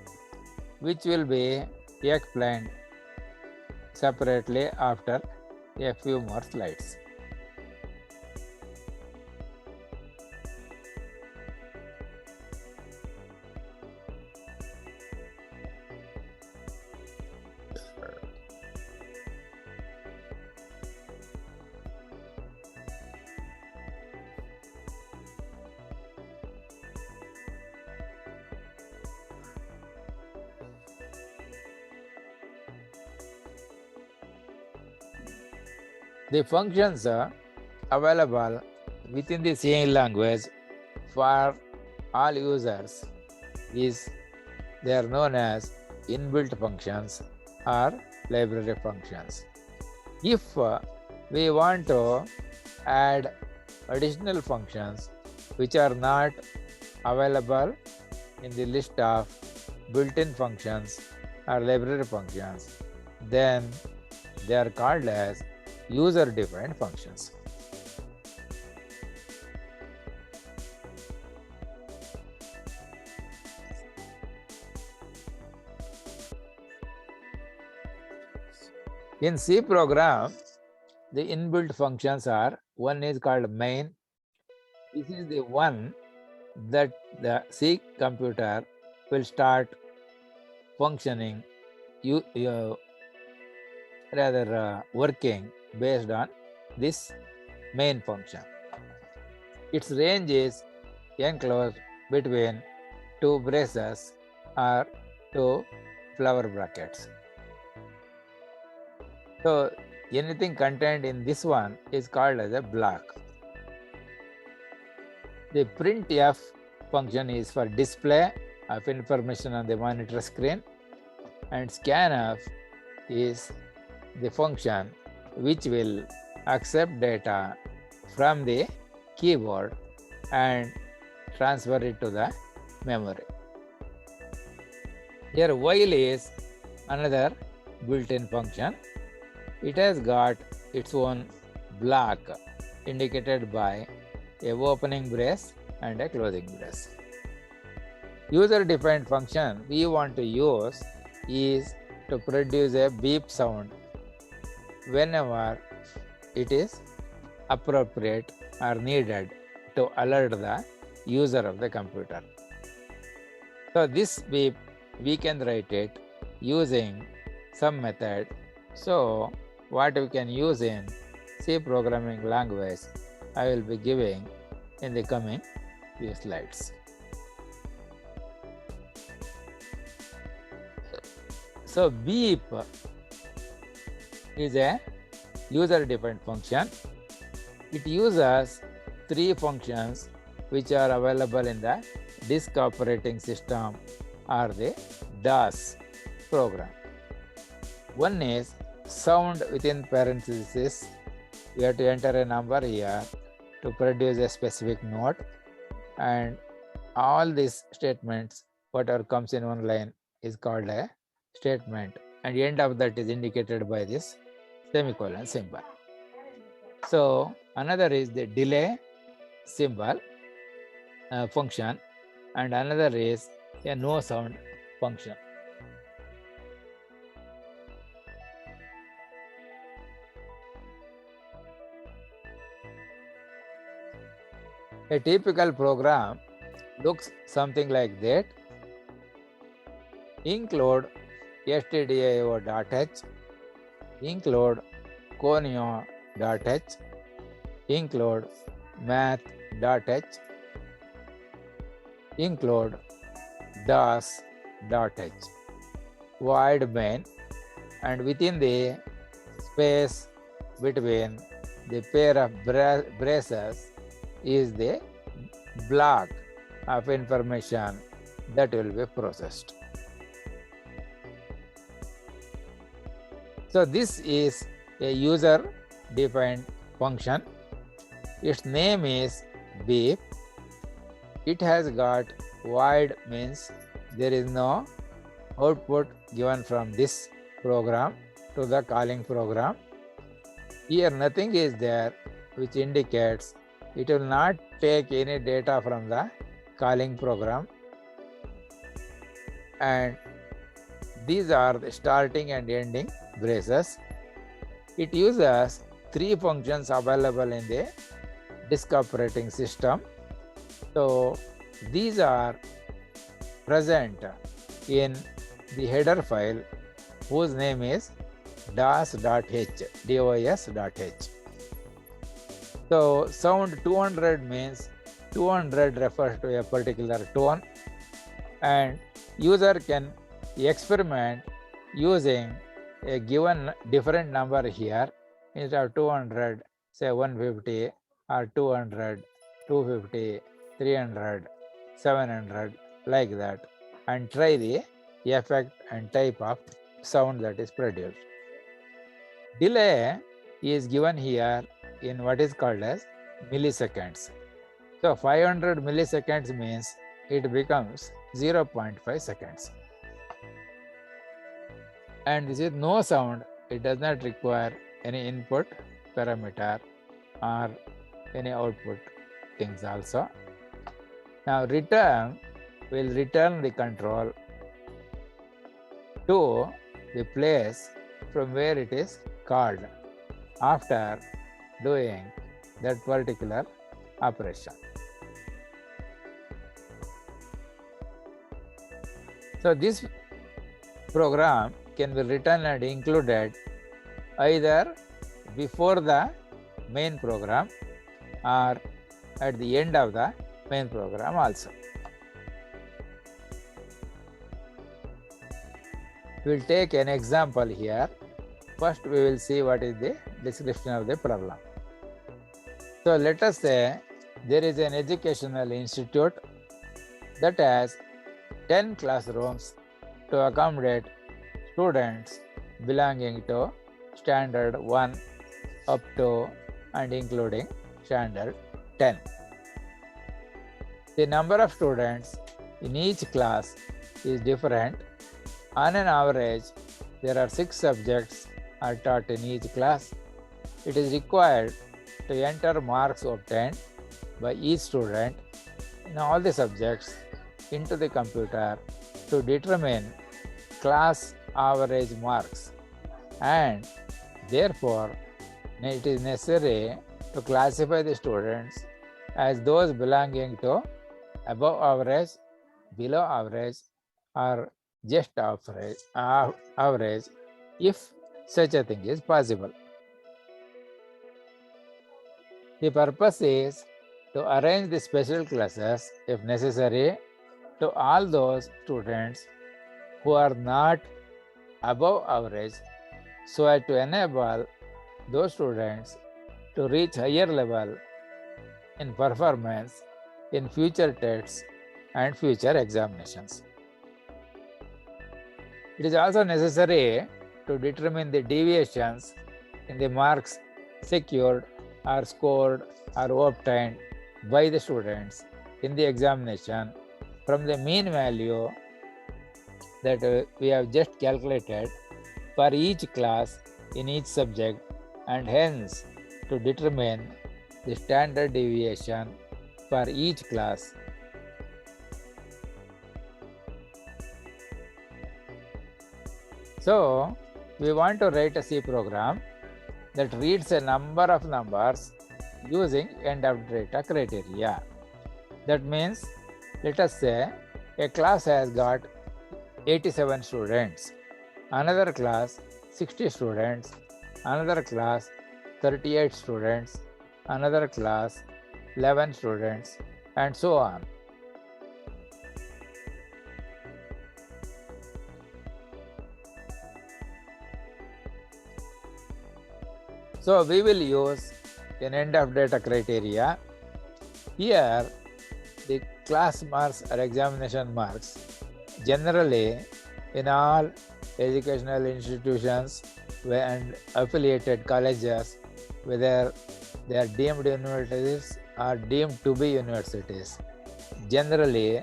which will be explained separately after a few more slides. The functions are available within the C language for all users they are known as inbuilt functions or library functions. If we want to add additional functions which are not available in the list of built-in functions or library functions, then they are called as user-defined functions. In C program, the inbuilt functions are, one is called main. This is the one that the C computer will start functioning, working based on this main function. Its range is enclosed between two braces or two flower brackets. So anything contained in this one is called as a block. The printf function is for display of information on the monitor screen, and scanf is the function which will accept data from the keyboard and transfer it to the memory. Here while is another built-in function. It has got its own block indicated by a opening brace and a closing brace. User-defined function we want to use is to produce a beep sound whenever it is appropriate or needed to alert the user of the computer. So this beep we can write it using some method. So what we can use in C programming language I will be giving in the coming few slides. So beep is a user-defined function. It uses three functions which are available in the disk operating system or the DOS program. One is sound within parentheses. We have to enter a number here to produce a specific note, and all these statements, whatever comes in one line is called a statement, and the end of that is indicated by this semicolon symbol. So another is the delay symbol function, and another is a no sound function. A typical program looks something like that. Include stdio.h, include conio.h, include math.h, include dos.h, void main, and within the space between the pair of braces is the block of information that will be processed. So this is a user-defined function. Its name is beep. It has got void, means there is no output given from this program to the calling program. Here nothing is there which indicates it will not take any data from the calling program, and these are the starting and ending braces. It uses three functions available in the disk operating system. So these are present in the header file whose name is dos.h, dos.h. So sound 200 means 200 refers to a particular tone, and user can experiment using a given different number here. Instead of 200, say 150, or 200, 250, 300, 700, like that, and try the effect and type of sound that is produced. Delay is given here in what is called as milliseconds. So 500 milliseconds means it becomes 0.5 seconds. And this is no sound. It does not require any input parameter or any output things also. Now return will return the control to the place from where it is called after doing that particular operation. So this program can be written and included either before the main program or at the end of the main program also. We will take an example here. First, we will see what is the description of the problem. So, let us say there is an educational institute that has 10 classrooms to accommodate students belonging to standard 1 up to and including standard 10. The number of students in each class is different. On an average, there are 6 subjects are taught in each class. It is required to enter marks obtained by each student in all the subjects into the computer to determine class average marks, and therefore it is necessary to classify the students as those belonging to above average, below average, or just average if such a thing is possible. The purpose is to arrange the special classes, if necessary, to all those students who are not above average, so as to enable those students to reach higher level in performance in future tests and future examinations. It is also necessary to determine the deviations in the marks secured or scored or obtained by the students in the examination from the mean value that we have just calculated for each class in each subject, and hence to determine the standard deviation for each class. So, we want to write a C program that reads a number of numbers using end of data criteria. That means, let us say a class has got 87 students, another class 60 students, another class 38 students, another class 11 students, and so on. So, we will use an end of data criteria. Here, the class marks or examination marks generally in all educational institutions and affiliated colleges, whether they are deemed universities or deemed to be universities. Generally,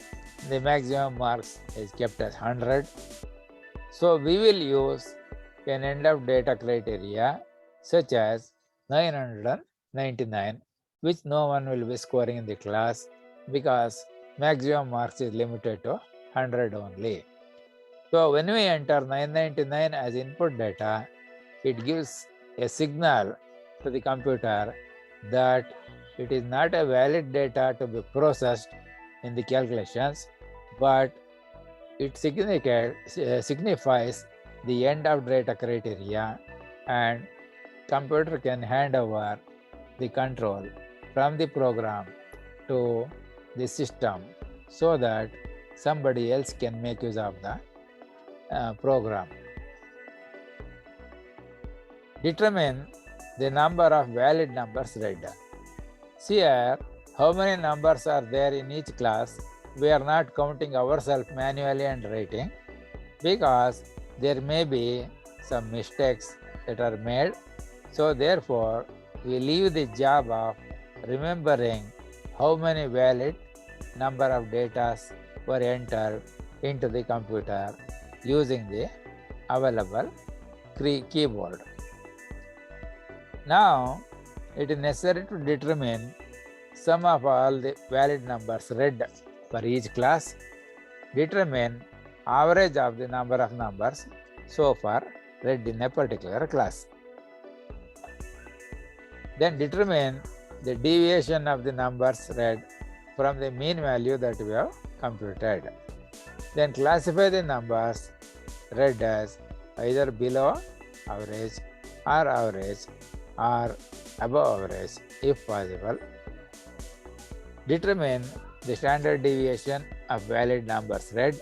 the maximum marks is kept as 100. So, we will use an end of data criteria such as 999, which no one will be scoring in the class because maximum marks is limited to 100 only. So, when we enter 999 as input data, it gives a signal to the computer that it is not a valid data to be processed in the calculations, but it signifies the end of data criteria, and computer can hand over the control from the program to the system so that somebody else can make use of the program. Determine the number of valid numbers read. See here, how many numbers are there in each class. We are not counting ourselves manually and writing because there may be some mistakes that are made. So, therefore, we leave the job of remembering how many valid number of data were entered into the computer using the available keyboard. Now, it is necessary to determine sum of all the valid numbers read for each class, determine average of the number of numbers so far read in a particular class. Then determine the deviation of the numbers read from the mean value that we have computed. Then classify the numbers read as either below average or above average if possible. Determine the standard deviation of valid numbers read.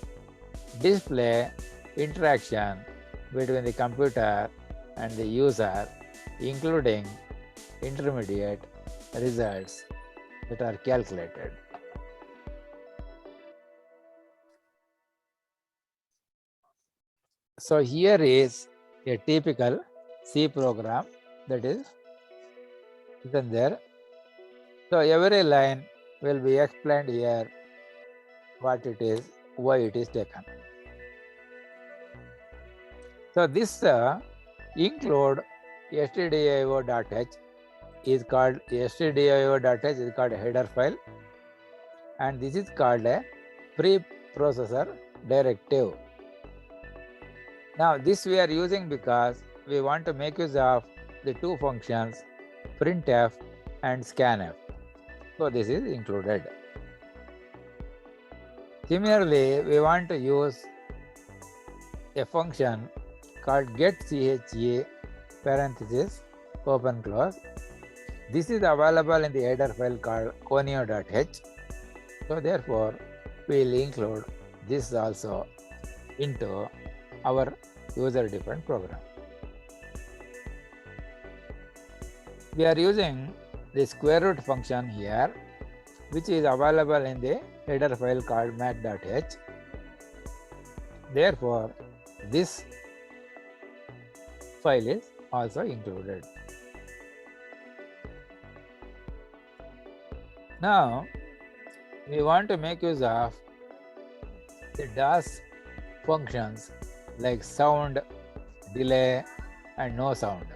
Display interaction between the computer and the user, including intermediate results that are calculated. So here is a typical C program that is written there. So every line will be explained here, what it is, why it is taken. So this include stdio.h is called stdio.h is called a header file, and this is called a preprocessor directive. Now this we are using because we want to make use of the two functions printf and scanf. So this is included. Similarly, we want to use a function called getCHA parenthesis open close. This is available in the header file called conio.h. So therefore, we will include this also into our user-defined program. We are using the square root function here, which is available in the header file called math.h. Therefore, this file is also included. Now, we want to make use of the DAS functions like sound, delay, and no sound.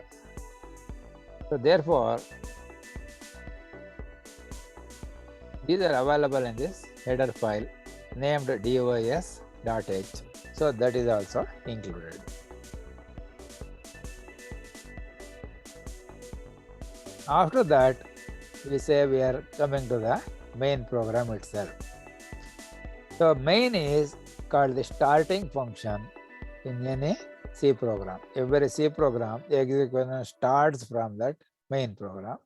So therefore, these are available in this header file named dos.h. So that is also included. After that, we say we are coming to the main program itself. So main is called the starting function in any C program. Every C program, the execution starts from that main program.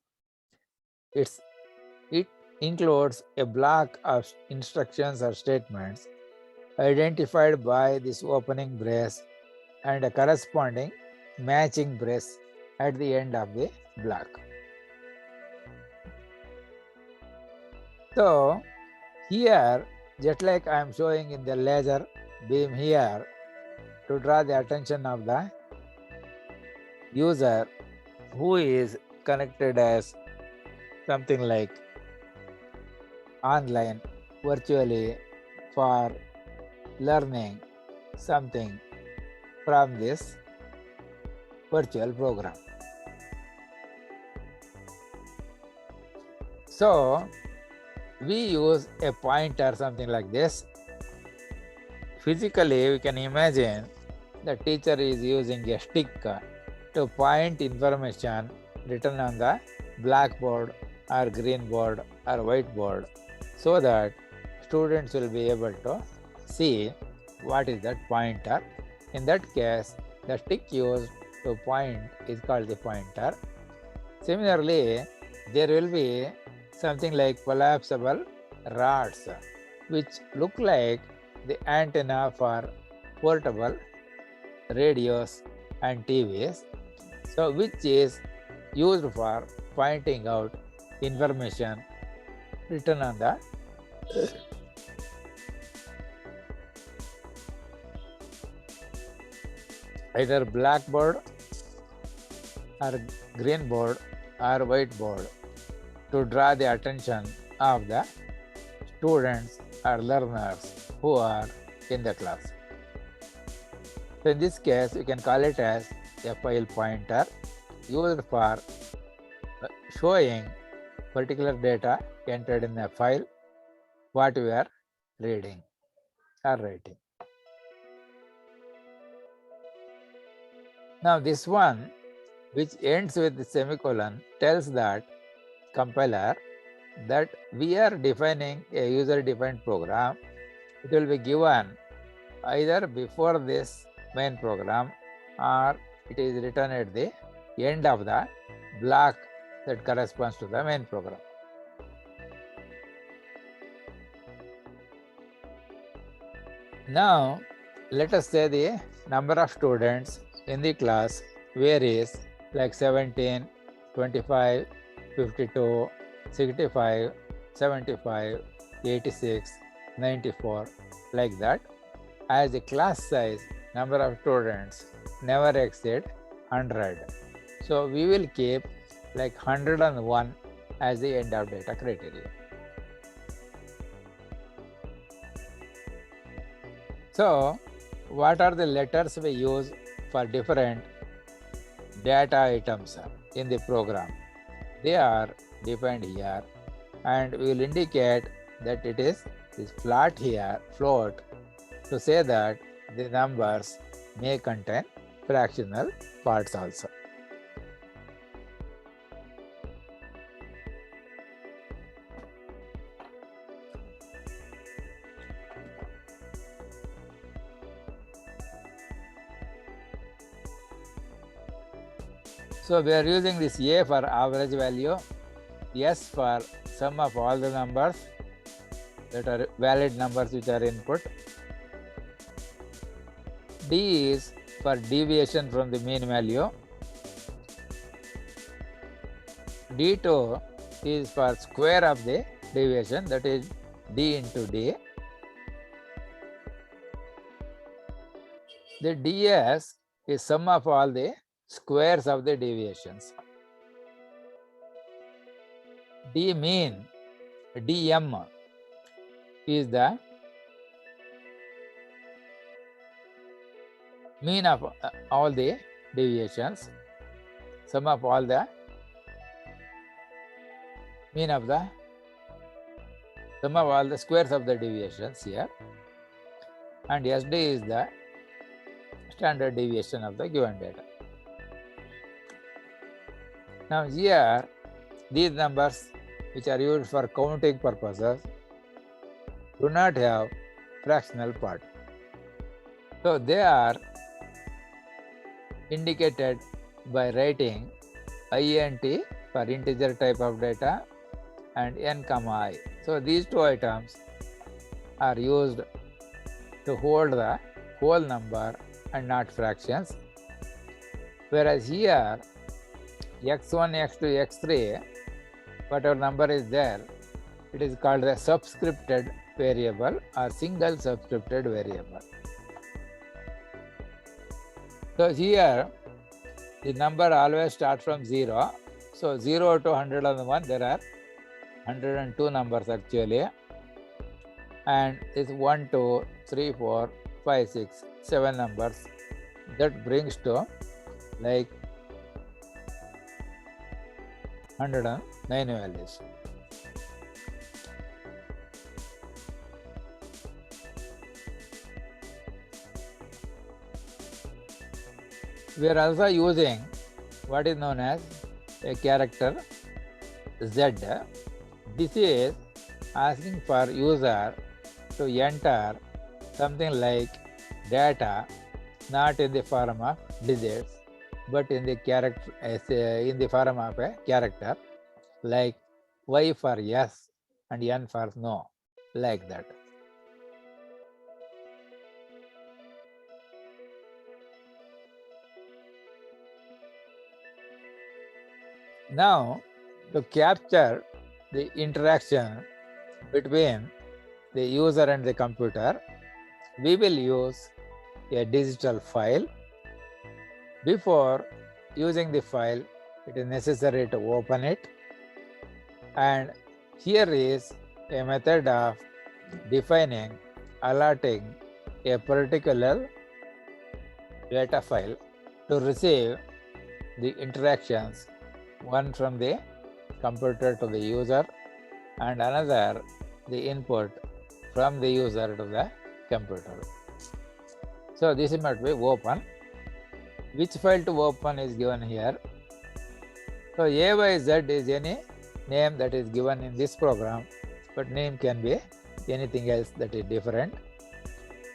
It includes a block of instructions or statements identified by this opening brace and a corresponding matching brace at the end of the block. So here, just like I am showing in the laser beam here, to draw the attention of the user who is connected as something like online, virtually, for learning something from this virtual program. So we use a pointer, something like this. Physically, we can imagine the teacher is using a stick to point information written on the blackboard or green board or whiteboard, so that students will be able to see what is that pointer. In that case, the stick used to point is called the pointer. Similarly, there will be something like collapsible rods, which look like the antenna for portable radios and TVs, so which is used for pointing out information written on the either blackboard or green board or whiteboard to draw the attention of the students or learners who are in the class. So in this case, you can call it as a file pointer used for showing particular data entered in a file, what we are reading or writing. Now this one, which ends with the semicolon, tells that compiler that we are defining a user-defined program. It will be given either before this main program or it is written at the end of the block that corresponds to the main program. Now, let us say the number of students in the class varies like 17, 25, 52, 65, 75, 86, 94, like that. As the class size, number of students never exceed 100. So we will keep like 101 as the end of data criteria. So what are the letters we use for different data items in the program? They are defined here, and we will indicate that it is this flat here, float, to say that the numbers may contain fractional parts also. So we are using this A for average value, S for sum of all the numbers that are valid numbers which are input, D is for deviation from the mean value, D2 is for square of the deviation, that is D into D. The DS is sum of all the squares of the deviations. D mean, DM is the mean of all the deviations, sum of all the mean of the sum of all the squares of the deviations here, and SD is the standard deviation of the given data. Now here, these numbers which are used for counting purposes do not have fractional part. So they are indicated by writing INT for integer type of data and N, I. So these two items are used to hold the whole number and not fractions. Whereas here, x1, x2, x3, whatever number is there, it is called a subscripted variable or single subscripted variable. So here, the number always starts from 0. So 0 to 101, there are 102 numbers actually. And it's 1, 2, 3, 4, 5, 6, 7 numbers. That brings to like 109 values. We are also using what is known as a character Z. This is asking for user to enter something like data not in the form of digits but in the character in the form of a character, like Y for yes and N for no, like that. Now, to capture the interaction between the user and the computer, we will use a digital file. Before using the file, it is necessary to open it, and here is a method of defining, allotting a particular data file to receive the interactions, one from the computer to the user and another the input from the user to the computer. So this must be open. Which file to open is given here. So AYZ is any name that is given in this program, but name can be anything else that is different.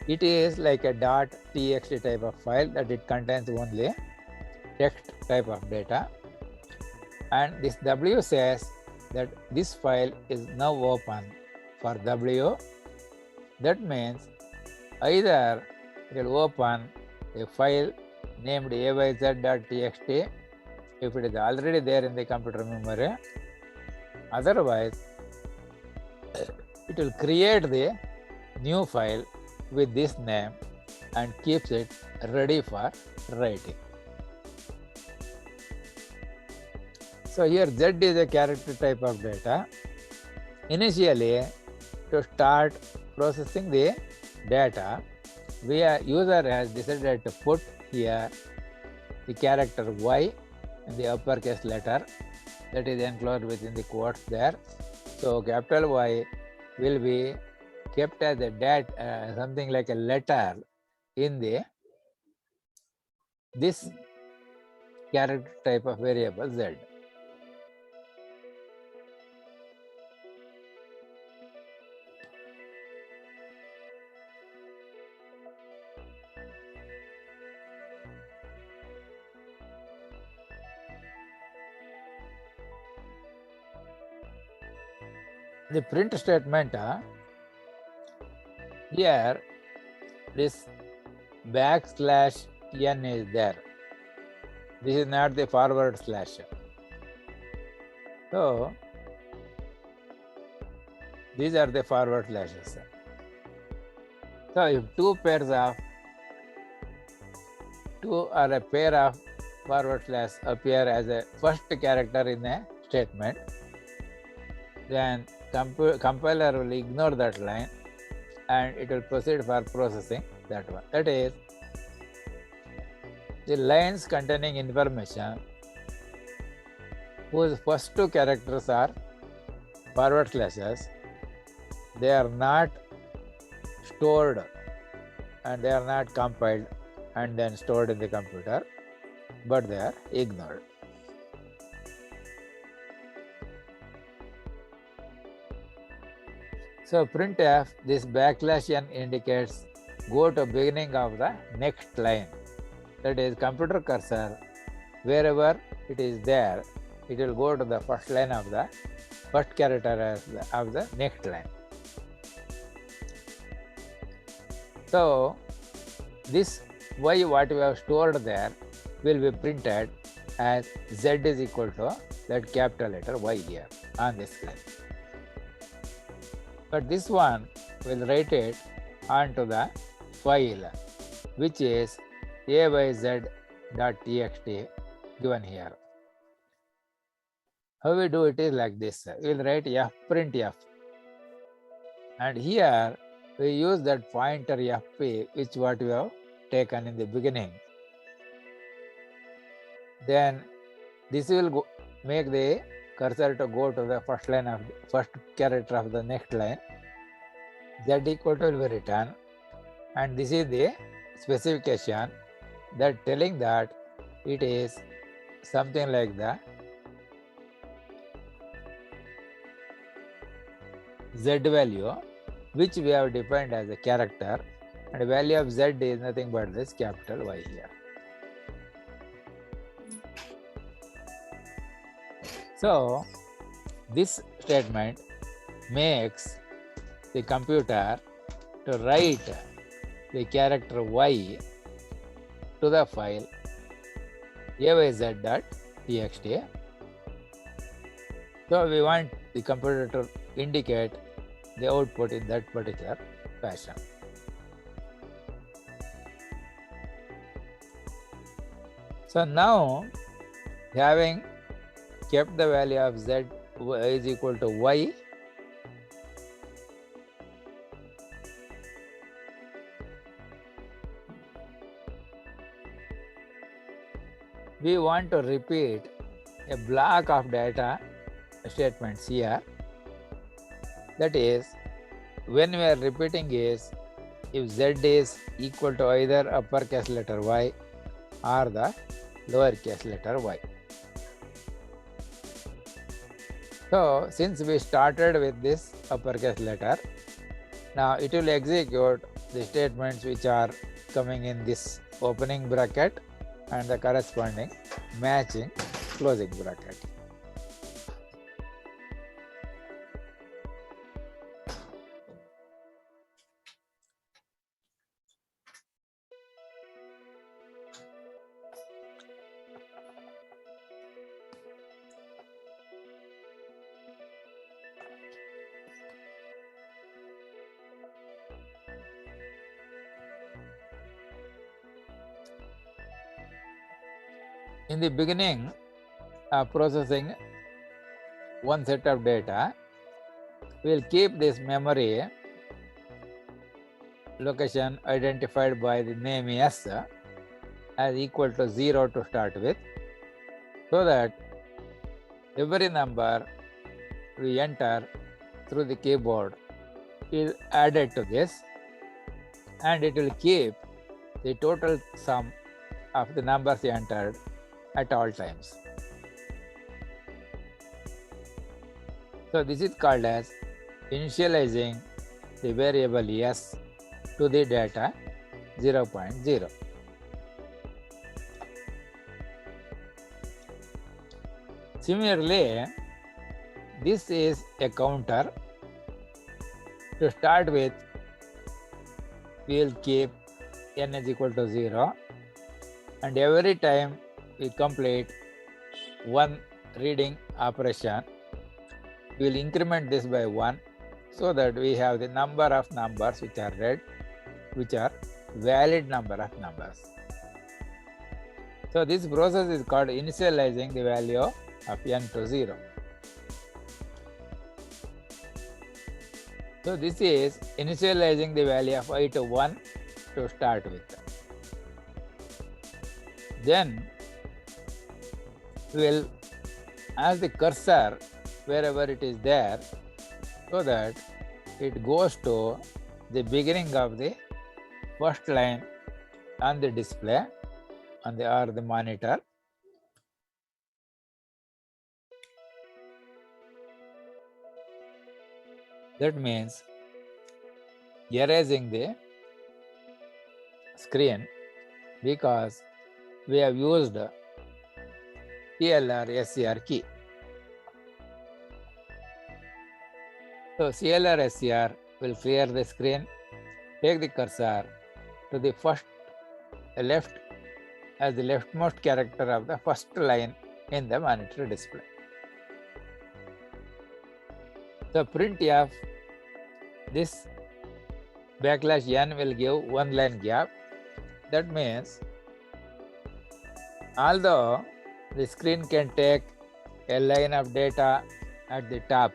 It is like a .txt type of file that it contains only text type of data. and this W says that this file is now open for W. That means either it will open a file named ayz.txt if it is already there in the computer memory. Otherwise, it will create the new file with this name and keeps it ready for writing. So here Z is a character type of data. Initially, to start processing the data, user has decided to put here the character Y in the uppercase letter that is enclosed within the quotes there. So capital Y will be kept as a something like a letter in this character type of variable Z. The print statement, here this \n is there. This is not the forward slash. So these are the forward slashes. So if two or a pair of forward slash appear as a first character in a statement, then compiler will ignore that line and it will proceed for processing that one. That is, the lines containing information whose first two characters are forward slashes, they are not stored and they are not compiled and then stored in the computer, but they are ignored. So printf, this \n indicates go to beginning of the next line. That is, computer cursor, wherever it is there, it will go to the first line of the first character of the next line. So this Y what we have stored there will be printed as Z is equal to that capital letter Y here on this line. But this one will write it onto the file, which is ayz.txt given here. How we do it is like this. We will write printf, and here we use that pointer fp, which what we have taken in the beginning. Then this will make the cursor to go to the first line of the first character of the next line. Z equal to will be written, and this is the specification that telling that it is something like the Z value, which we have defined as a character, and the value of Z is nothing but this capital Y here. So this statement makes the computer to write the character Y to the file ayz.txt. So we want the computer to indicate the output in that particular fashion. So now, having kept the value of Z is equal to Y, we want to repeat a block of data statements here. That is, when we are repeating is if Z is equal to either uppercase letter Y or the lowercase letter y. So since we started with this uppercase letter, now it will execute the statements which are coming in this opening bracket and the corresponding matching closing bracket. In the beginning of processing one set of data, we will keep this memory location identified by the name S as equal to 0 to start with, so that every number we enter through the keyboard is added to this, and it will keep the total sum of the numbers entered at all times. So this is called as initializing the variable S to the data 0.0. Similarly, this is a counter. To start with, we will keep n is equal to 0, and every time we complete one reading operation, we will increment this by 1, so that we have the number of numbers which are read, which are valid number of numbers. So this process is called initializing the value of n to 0. So this is initializing the value of I to 1 to start with. Then we will ask the cursor wherever it is there, so that it goes to the beginning of the first line on the display on the or the monitor. That means erasing the screen, because we have used CL or SCR key. So CL or SCR will clear the screen, take the cursor to the first left as the leftmost character of the first line in the monitor display. So printf, this \n will give one line gap. That means although the screen can take a line of data at the top,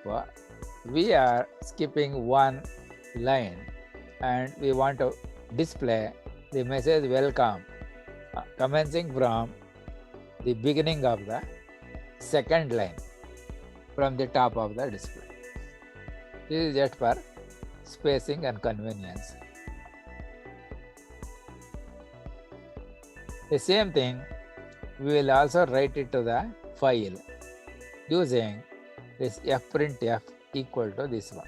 we are skipping one line and we want to display the message welcome commencing from the beginning of the second line from the top of the display. This is just for spacing and convenience. The same thing we will also write it to the file using this fprintf equal to this one.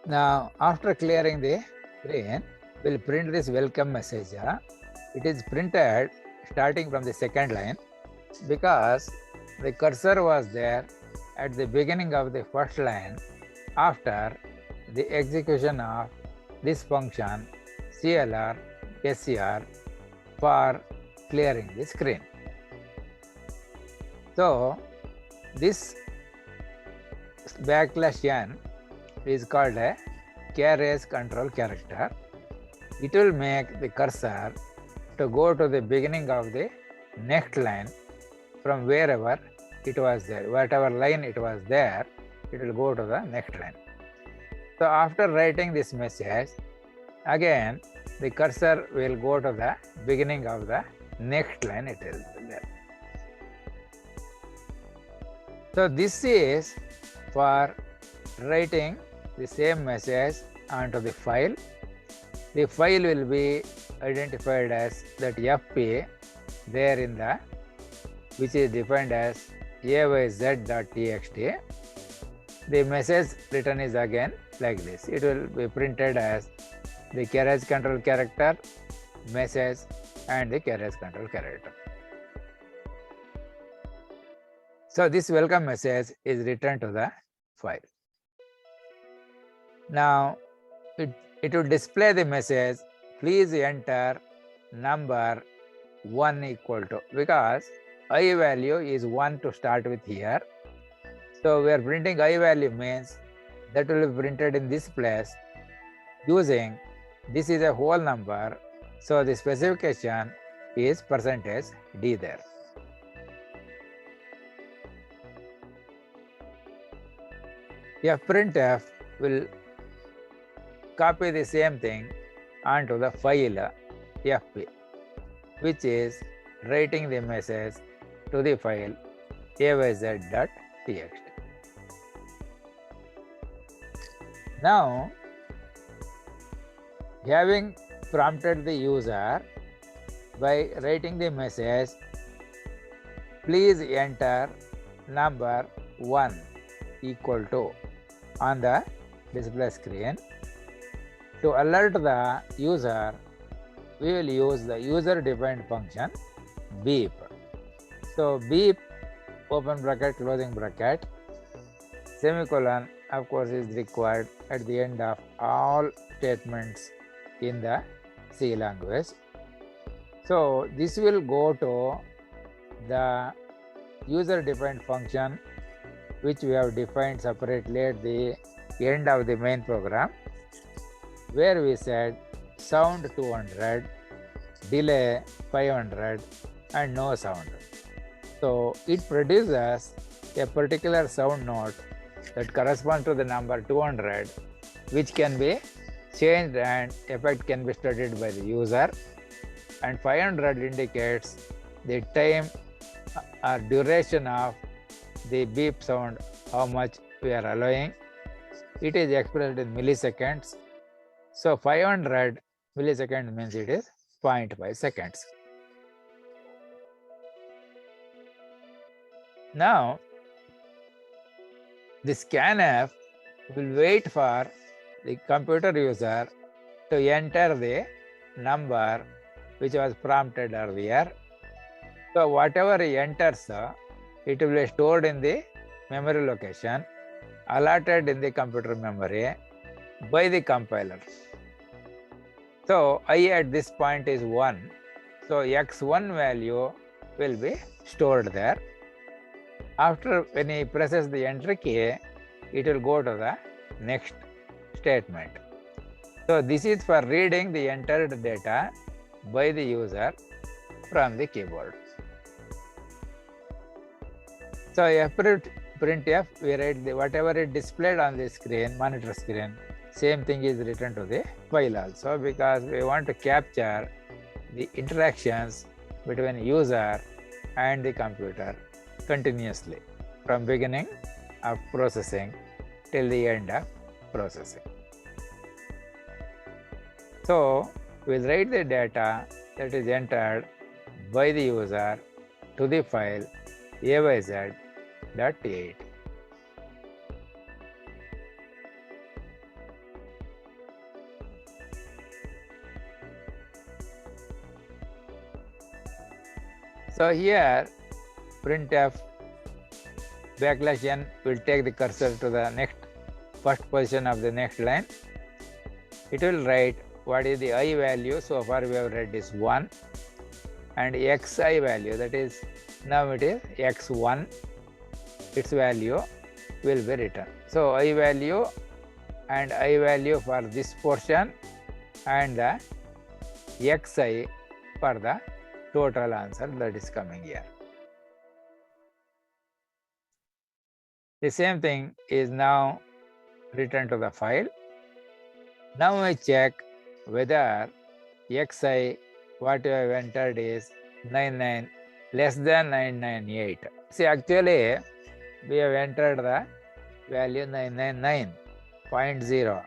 Now, after clearing the screen, we'll print this welcome message. It is printed starting from the second line because the cursor was there at the beginning of the first line after the execution of this function CLR SCR for clearing the screen. So, this \n is called a carriage control character. It will make the cursor to go to the beginning of the next line from wherever it was there. Whatever line it was there, it will go to the next line. So after writing this message, again the cursor will go to the beginning of the next line it is there. So this is for writing the same message onto the file. The file will be identified as that FP there in the, which is defined as ayz.txt. The message written is again like this. It will be printed as the carriage control character, message, and the carriage control character. So this welcome message is returned to the file. Now it will display the message, please enter number 1 equal to, because I value is 1 to start with here. So we are printing I value means that will be printed in this place using, this is a whole number, so the specification is %d there. Printf will copy the same thing onto the file FP, which is writing the message to the file ayz.txt. Now, having prompted the user by writing the message, please enter number 1 equal to on the display screen. To alert the user, we will use the user-defined function beep. So beep, open bracket, closing bracket, semicolon, of course, is required at the end of all statements in the C language. So this will go to the user-defined function which we have defined separately at the end of the main program, where we said sound 200, delay 500, and no sound. So it produces a particular sound note that corresponds to the number 200, which can be changed and effect can be studied by the user, and 500 indicates the time or duration of the beep sound, how much we are allowing. It is expressed in milliseconds. So 500 milliseconds means it is 0.5 seconds. Now, the scanf will wait for the computer user to enter the number which was prompted earlier. So whatever he enters, it will be stored in the memory location allotted in the computer memory by the compiler. So I at this point is 1. So x1 value will be stored there. After, when he presses the enter key, it will go to the next statement. So this is for reading the entered data by the user from the keyboard. So printf, we write the whatever is displayed on the screen, monitor screen, same thing is written to the file also, because we want to capture the interactions between user and the computer continuously from beginning of processing till the end of processing. So we'll write the data that is entered by the user to the file ayz.t8. So here printf backslash n will take the cursor to the next first position of the next line. It will write what is the I value. So far we have read is 1, and xi value, that is now it is x1, its value will be written. So I value and I value for this portion and the xi for the total answer that is coming here. The same thing is now written to the file. Now I check whether xi what you have entered is 99 less than 998. See, actually we have entered the value 999.0.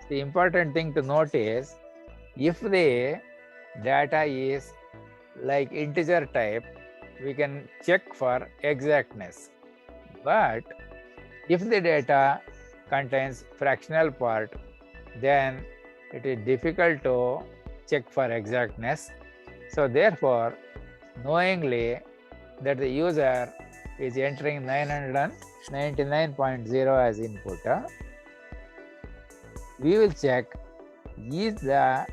The important thing to note is, if the data is like integer type, we can check for exactness. But if the data contains fractional part, then it is difficult to check for exactness. So therefore, knowingly that the user is entering 999.0 as input, we will check is the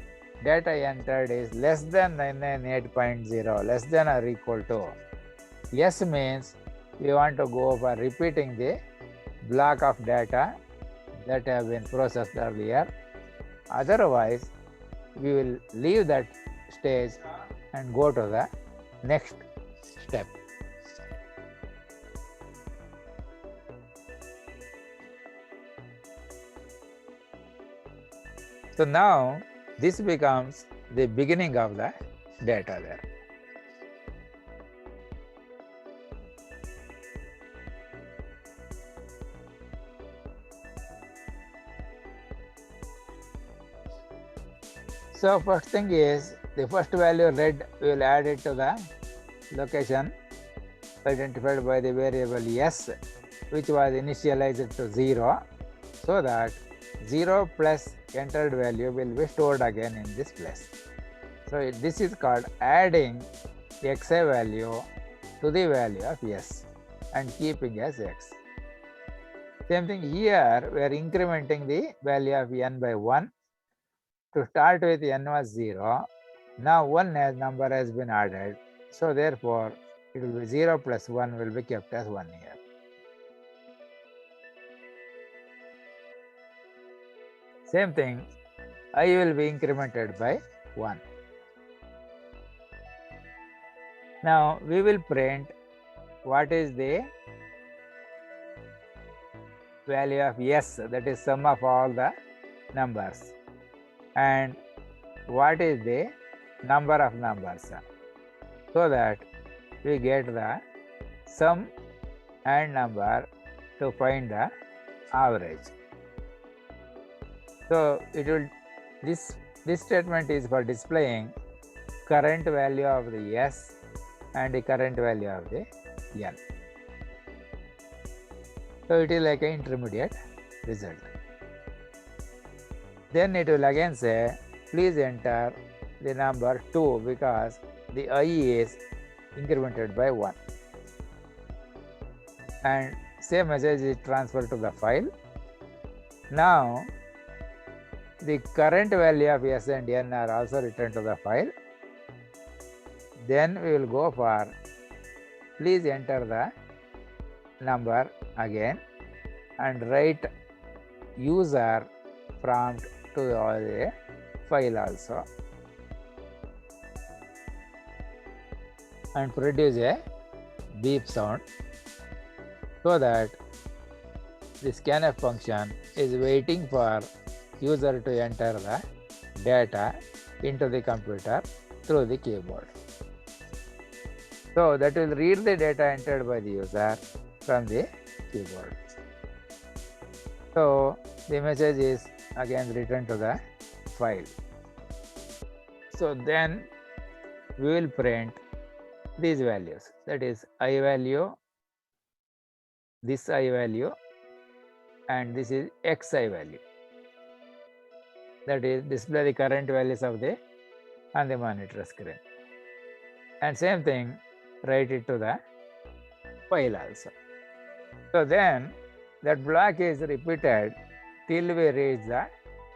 data entered is less than 998.0, less than or equal to. Yes means we want to go for repeating the block of data that have been processed earlier. Otherwise, we will leave that stage and go to the next step. So now this becomes the beginning of the data there. So first thing is, the first value read, we will add it to the location identified by the variable s, which was initialized to 0, so that 0 plus entered value will be stored again in this place. So this is called adding xi value to the value of s and keeping as x. Same thing here, we are incrementing the value of n by 1. To start with, n was 0. Now 1 as number has been added. So therefore, it will be 0 plus 1 will be kept as 1 here. Same thing, I will be incremented by 1. Now we will print what is the value of s, that is sum of all the numbers, and what is the number of numbers, so that we get the sum and number to find the average. So it will, this statement is for displaying current value of the s and the current value of the n. So it is like an intermediate result. Then it will again say, please enter the number 2, because the I is incremented by 1. And same message is transferred to the file. Now the current value of s and n are also returned to the file. Then we will go for, please enter the number again and write user prompt to the file also, and produce a beep sound, so that the scanf function is waiting for user to enter the data into the computer through the keyboard. So that will read the data entered by the user from the keyboard. So the message is again written to the file. So then we will print these values, that is I value, this I value, and this is xi value, that is display the current values of the on the monitor screen. and same thing, write it to the file also. So then that block is repeated till we reach the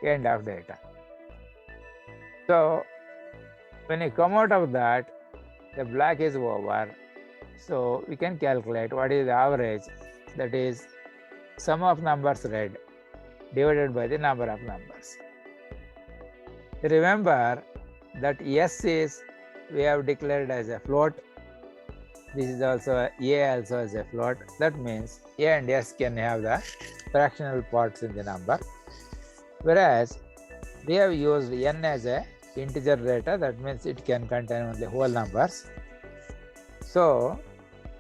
end of data. So when you come out of that, the block is over. So we can calculate what is the average, that is sum of numbers read divided by the number of numbers. Remember that S is we have declared as a float. This is also A also as a float. That means A and S can have the fractional parts in the number. Whereas we have used N as a integer data, that means it can contain only whole numbers. So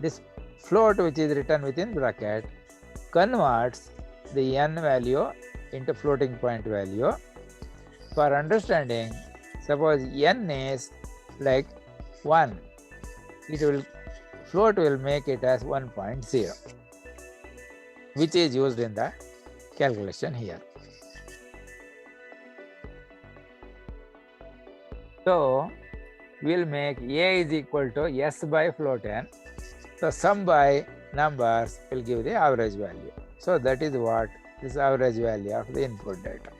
this float which is written within bracket converts the N value into floating point value. For understanding, suppose N is like 1, float will make it as 1.0, which is used in the calculation here. So we'll make A is equal to S by float N. So sum by numbers will give the average value. So that is what this average value of the input data.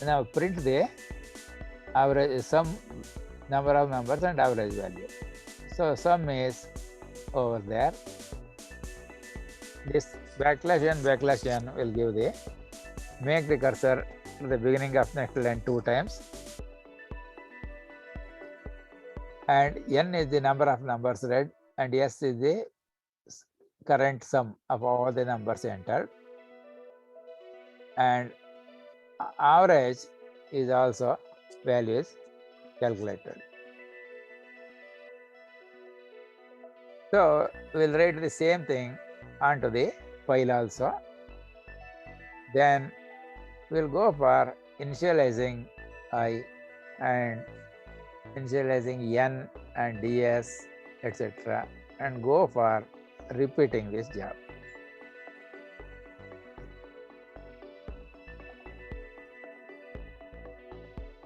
Now print the average sum number of numbers and average value. So sum is over there. This backslash n will give the, make the cursor to the beginning of next line 2 times, and n is the number of numbers read and s is the current sum of all the numbers entered, and average is also value is calculated. So we'll write the same thing onto the file also. Then we'll go for initializing I and initializing N and DS, etc., and go for repeating this job.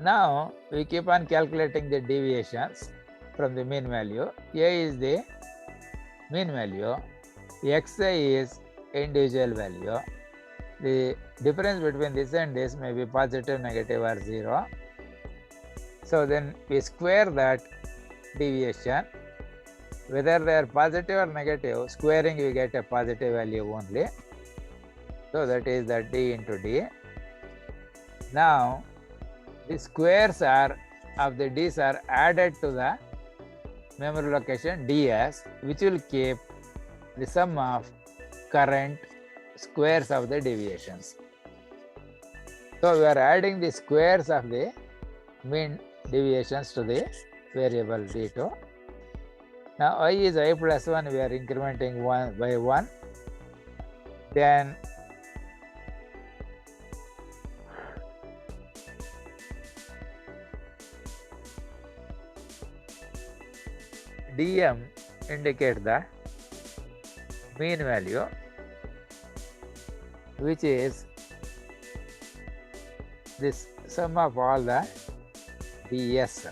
Now we keep on calculating the deviations from the mean value. A is the mean value, xi is individual value. The difference between this and this may be positive, negative, or 0. So then we square that deviation. Whether they are positive or negative, squaring we get a positive value only. So that is the d into d. Now the squares of the d's are added to the memory location ds, which will keep the sum of current squares of the deviations. So we are adding the squares of the mean deviations to the variable d2. Now I is I plus 1, we are incrementing 1 by 1. Then dm indicate the mean value, which is this sum of all the ds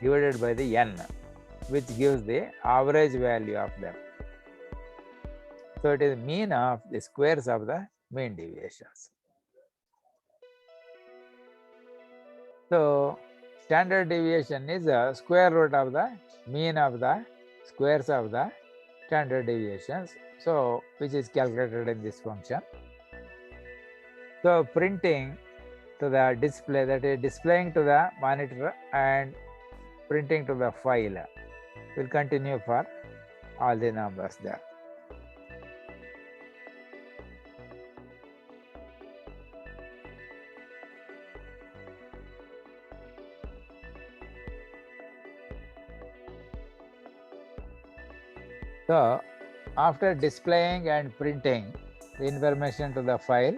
divided by the n, which gives the average value of them. So it is mean of the squares of the mean deviations. So standard deviation is a square root of the mean of the squares of the standard deviations, so which is calculated in this function. So printing to the display, that is displaying to the monitor and printing to the file, will continue for all the numbers there. So after displaying and printing the information to the file,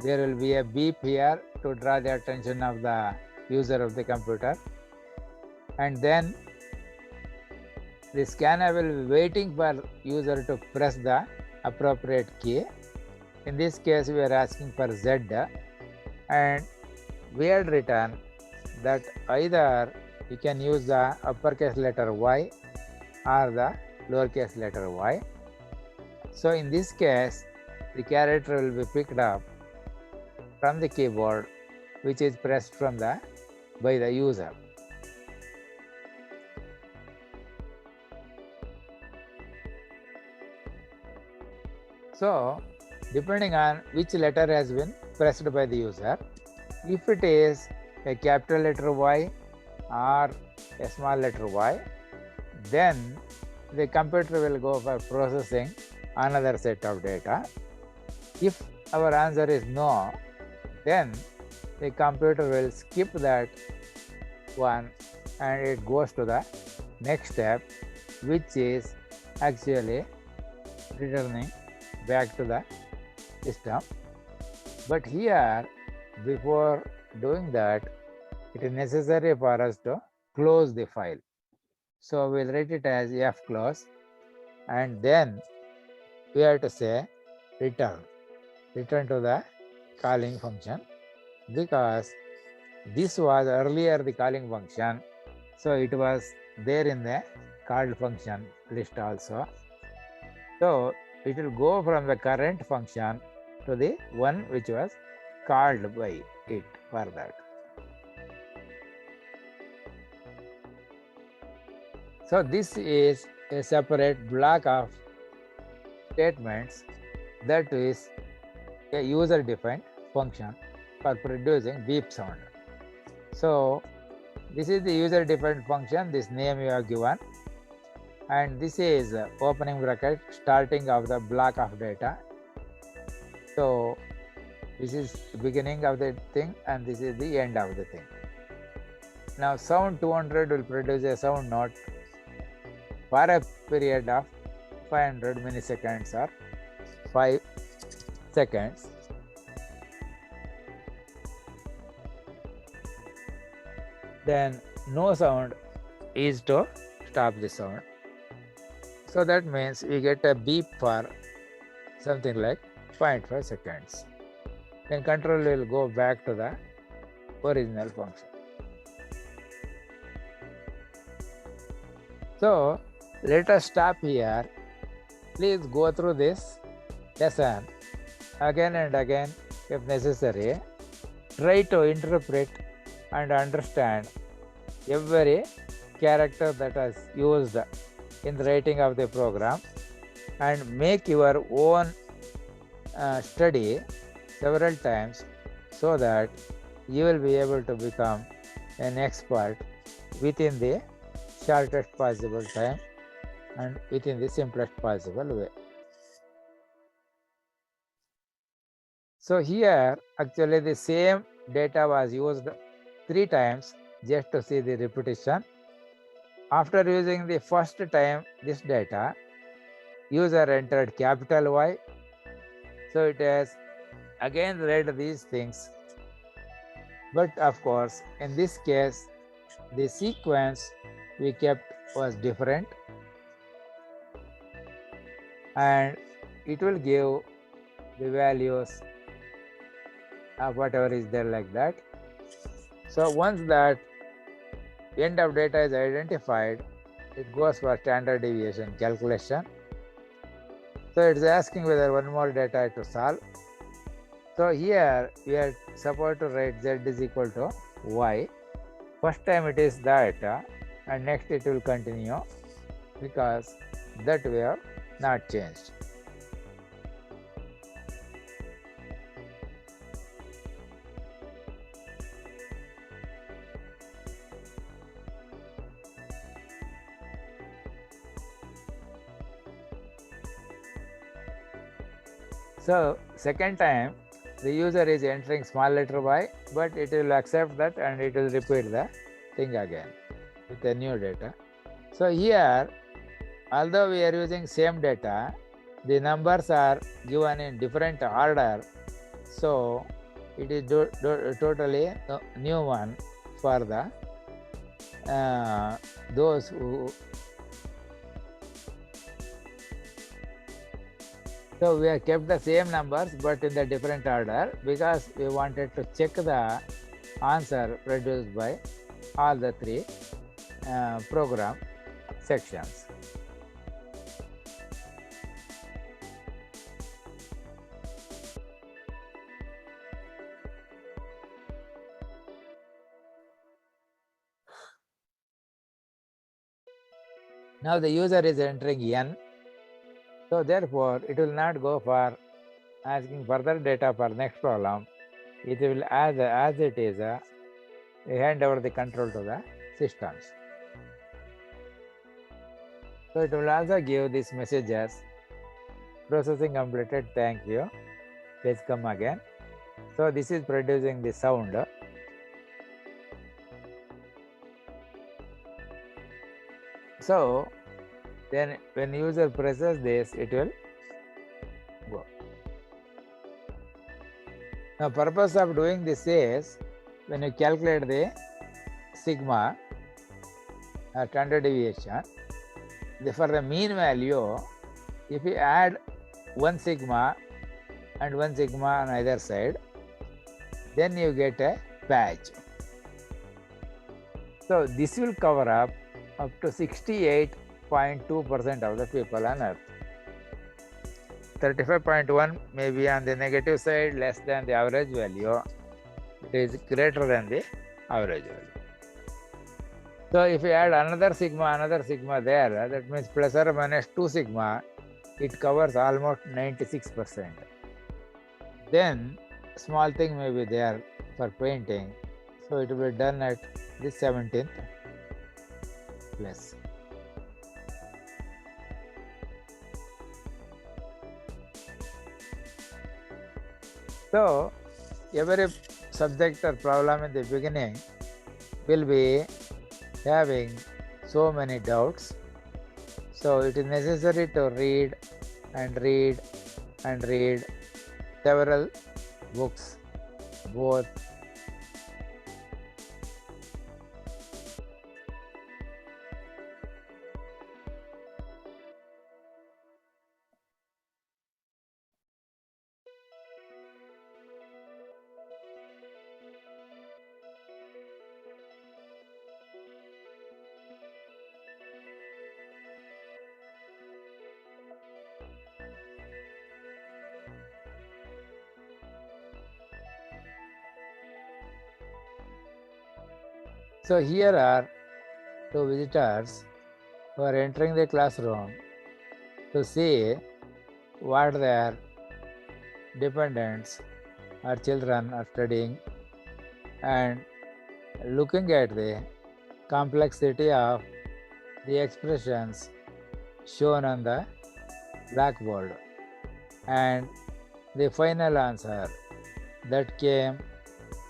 there will be a beep here to draw the attention of the user of the computer, and then the scanner will be waiting for user to press the appropriate key. In this case, we are asking for Z, and we had written that either you can use the uppercase letter Y or the lowercase letter y. So in this case, the character will be picked up from the keyboard, which is pressed by the user. So depending on which letter has been pressed by the user, if it is a capital letter Y or a small letter y, then the computer will go for processing another set of data. If our answer is no, then the computer will skip that one and it goes to the next step, which is actually returning back to the system. But here, before doing that, it is necessary for us to close the file. So we'll write it as F close, and then we have to say return to the calling function, because this was earlier the calling function, so it was there in the called function list also. So it will go from the current function to the one which was called by it for that. So this is a separate block of statements that is a user-defined function for producing beep sound. So this is the user-defined function, this name you have given, and this is opening bracket starting of the block of data. So this is the beginning of the thing and this is the end of the thing. Now sound 200 will produce a sound note for a period of 500 milliseconds or 5 seconds. Then no sound is to stop the sound. So that means we get a beep for something like 0.5 seconds. Then control will go back to the original function. So let us stop here. Please go through this lesson again and again if necessary. Try to interpret and understand every character that is used in the writing of the program and make your own study several times so that you will be able to become an expert within the shortest possible time and within the simplest possible way. So here actually the same data was used 3 times just to see the repetition. After using the first time this data, user entered capital Y. So it has again read these things. But of course, in this case, the sequence we kept was different and it will give the values of whatever is there like that. So once that end of data is identified, it goes for standard deviation calculation. So it's asking whether one more data to solve. So here we are supposed to write z is equal to y. First time it is that and next it will continue because that we have not changed. So second time the user is entering small letter y, but it will accept that and it will repeat the thing again with the new data. So here, although we are using same data, the numbers are given in different order. So it is totally a new one for the those who So we have kept the same numbers but in the different order because we wanted to check the answer produced by all the three program sections. Now the user is entering N, so therefore it will not go for asking further data for next problem. It will as it is hand over the control to the systems. So it will also give these messages: processing completed, thank you, please come again. So this is producing the sound. So then when user presses this, it will go. Now purpose of doing this is when you calculate the sigma standard deviation, for the mean value, if you add 1 sigma and 1 sigma on either side, then you get a patch. So this will cover up to 68.2% of the people on earth. 35.1 may be on the negative side, less than the average value. It is greater than the average value. So if you add another sigma there, that means plus or minus 2 sigma, it covers almost 96%. Then small thing may be there for painting, so it will be done at the 17th place. So every subject or problem in the beginning will be having so many doubts. So it is necessary to read and read and read several books, both So here are two visitors who are entering the classroom to see what their dependents or children are studying and looking at the complexity of the expressions shown on the blackboard and the final answer that came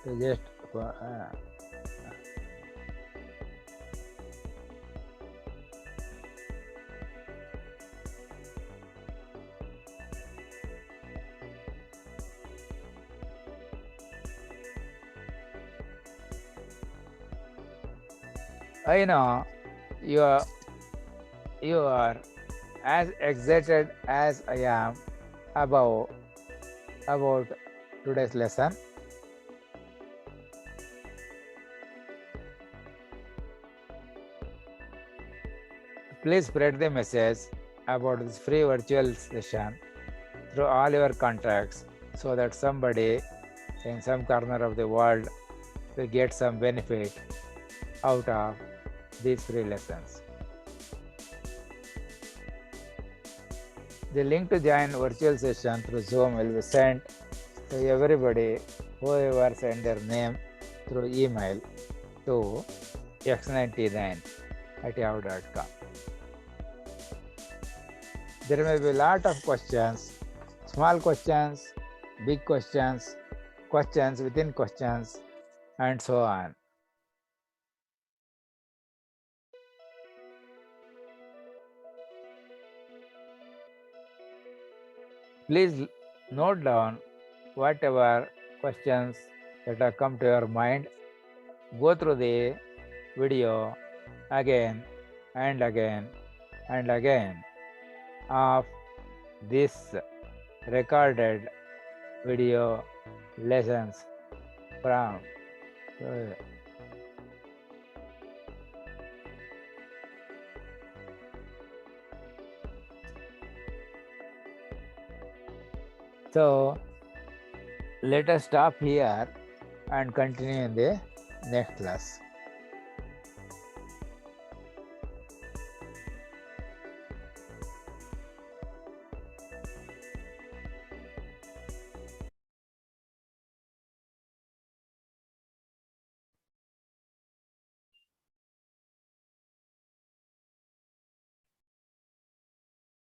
to just I know you are as excited as I am about today's lesson. Please spread the message about this free virtual session through all your contacts so that somebody in some corner of the world will get some benefit out of these free lessons. The link to join virtual session through Zoom will be sent to everybody whoever sent their name through email to x99@yahoo.com. There may be a lot of questions, small questions, big questions, questions within questions, and so on. Please note down whatever questions that have come to your mind. Go through the video again and again and again of this recorded video lessons from so let us stop here and continue in the next class.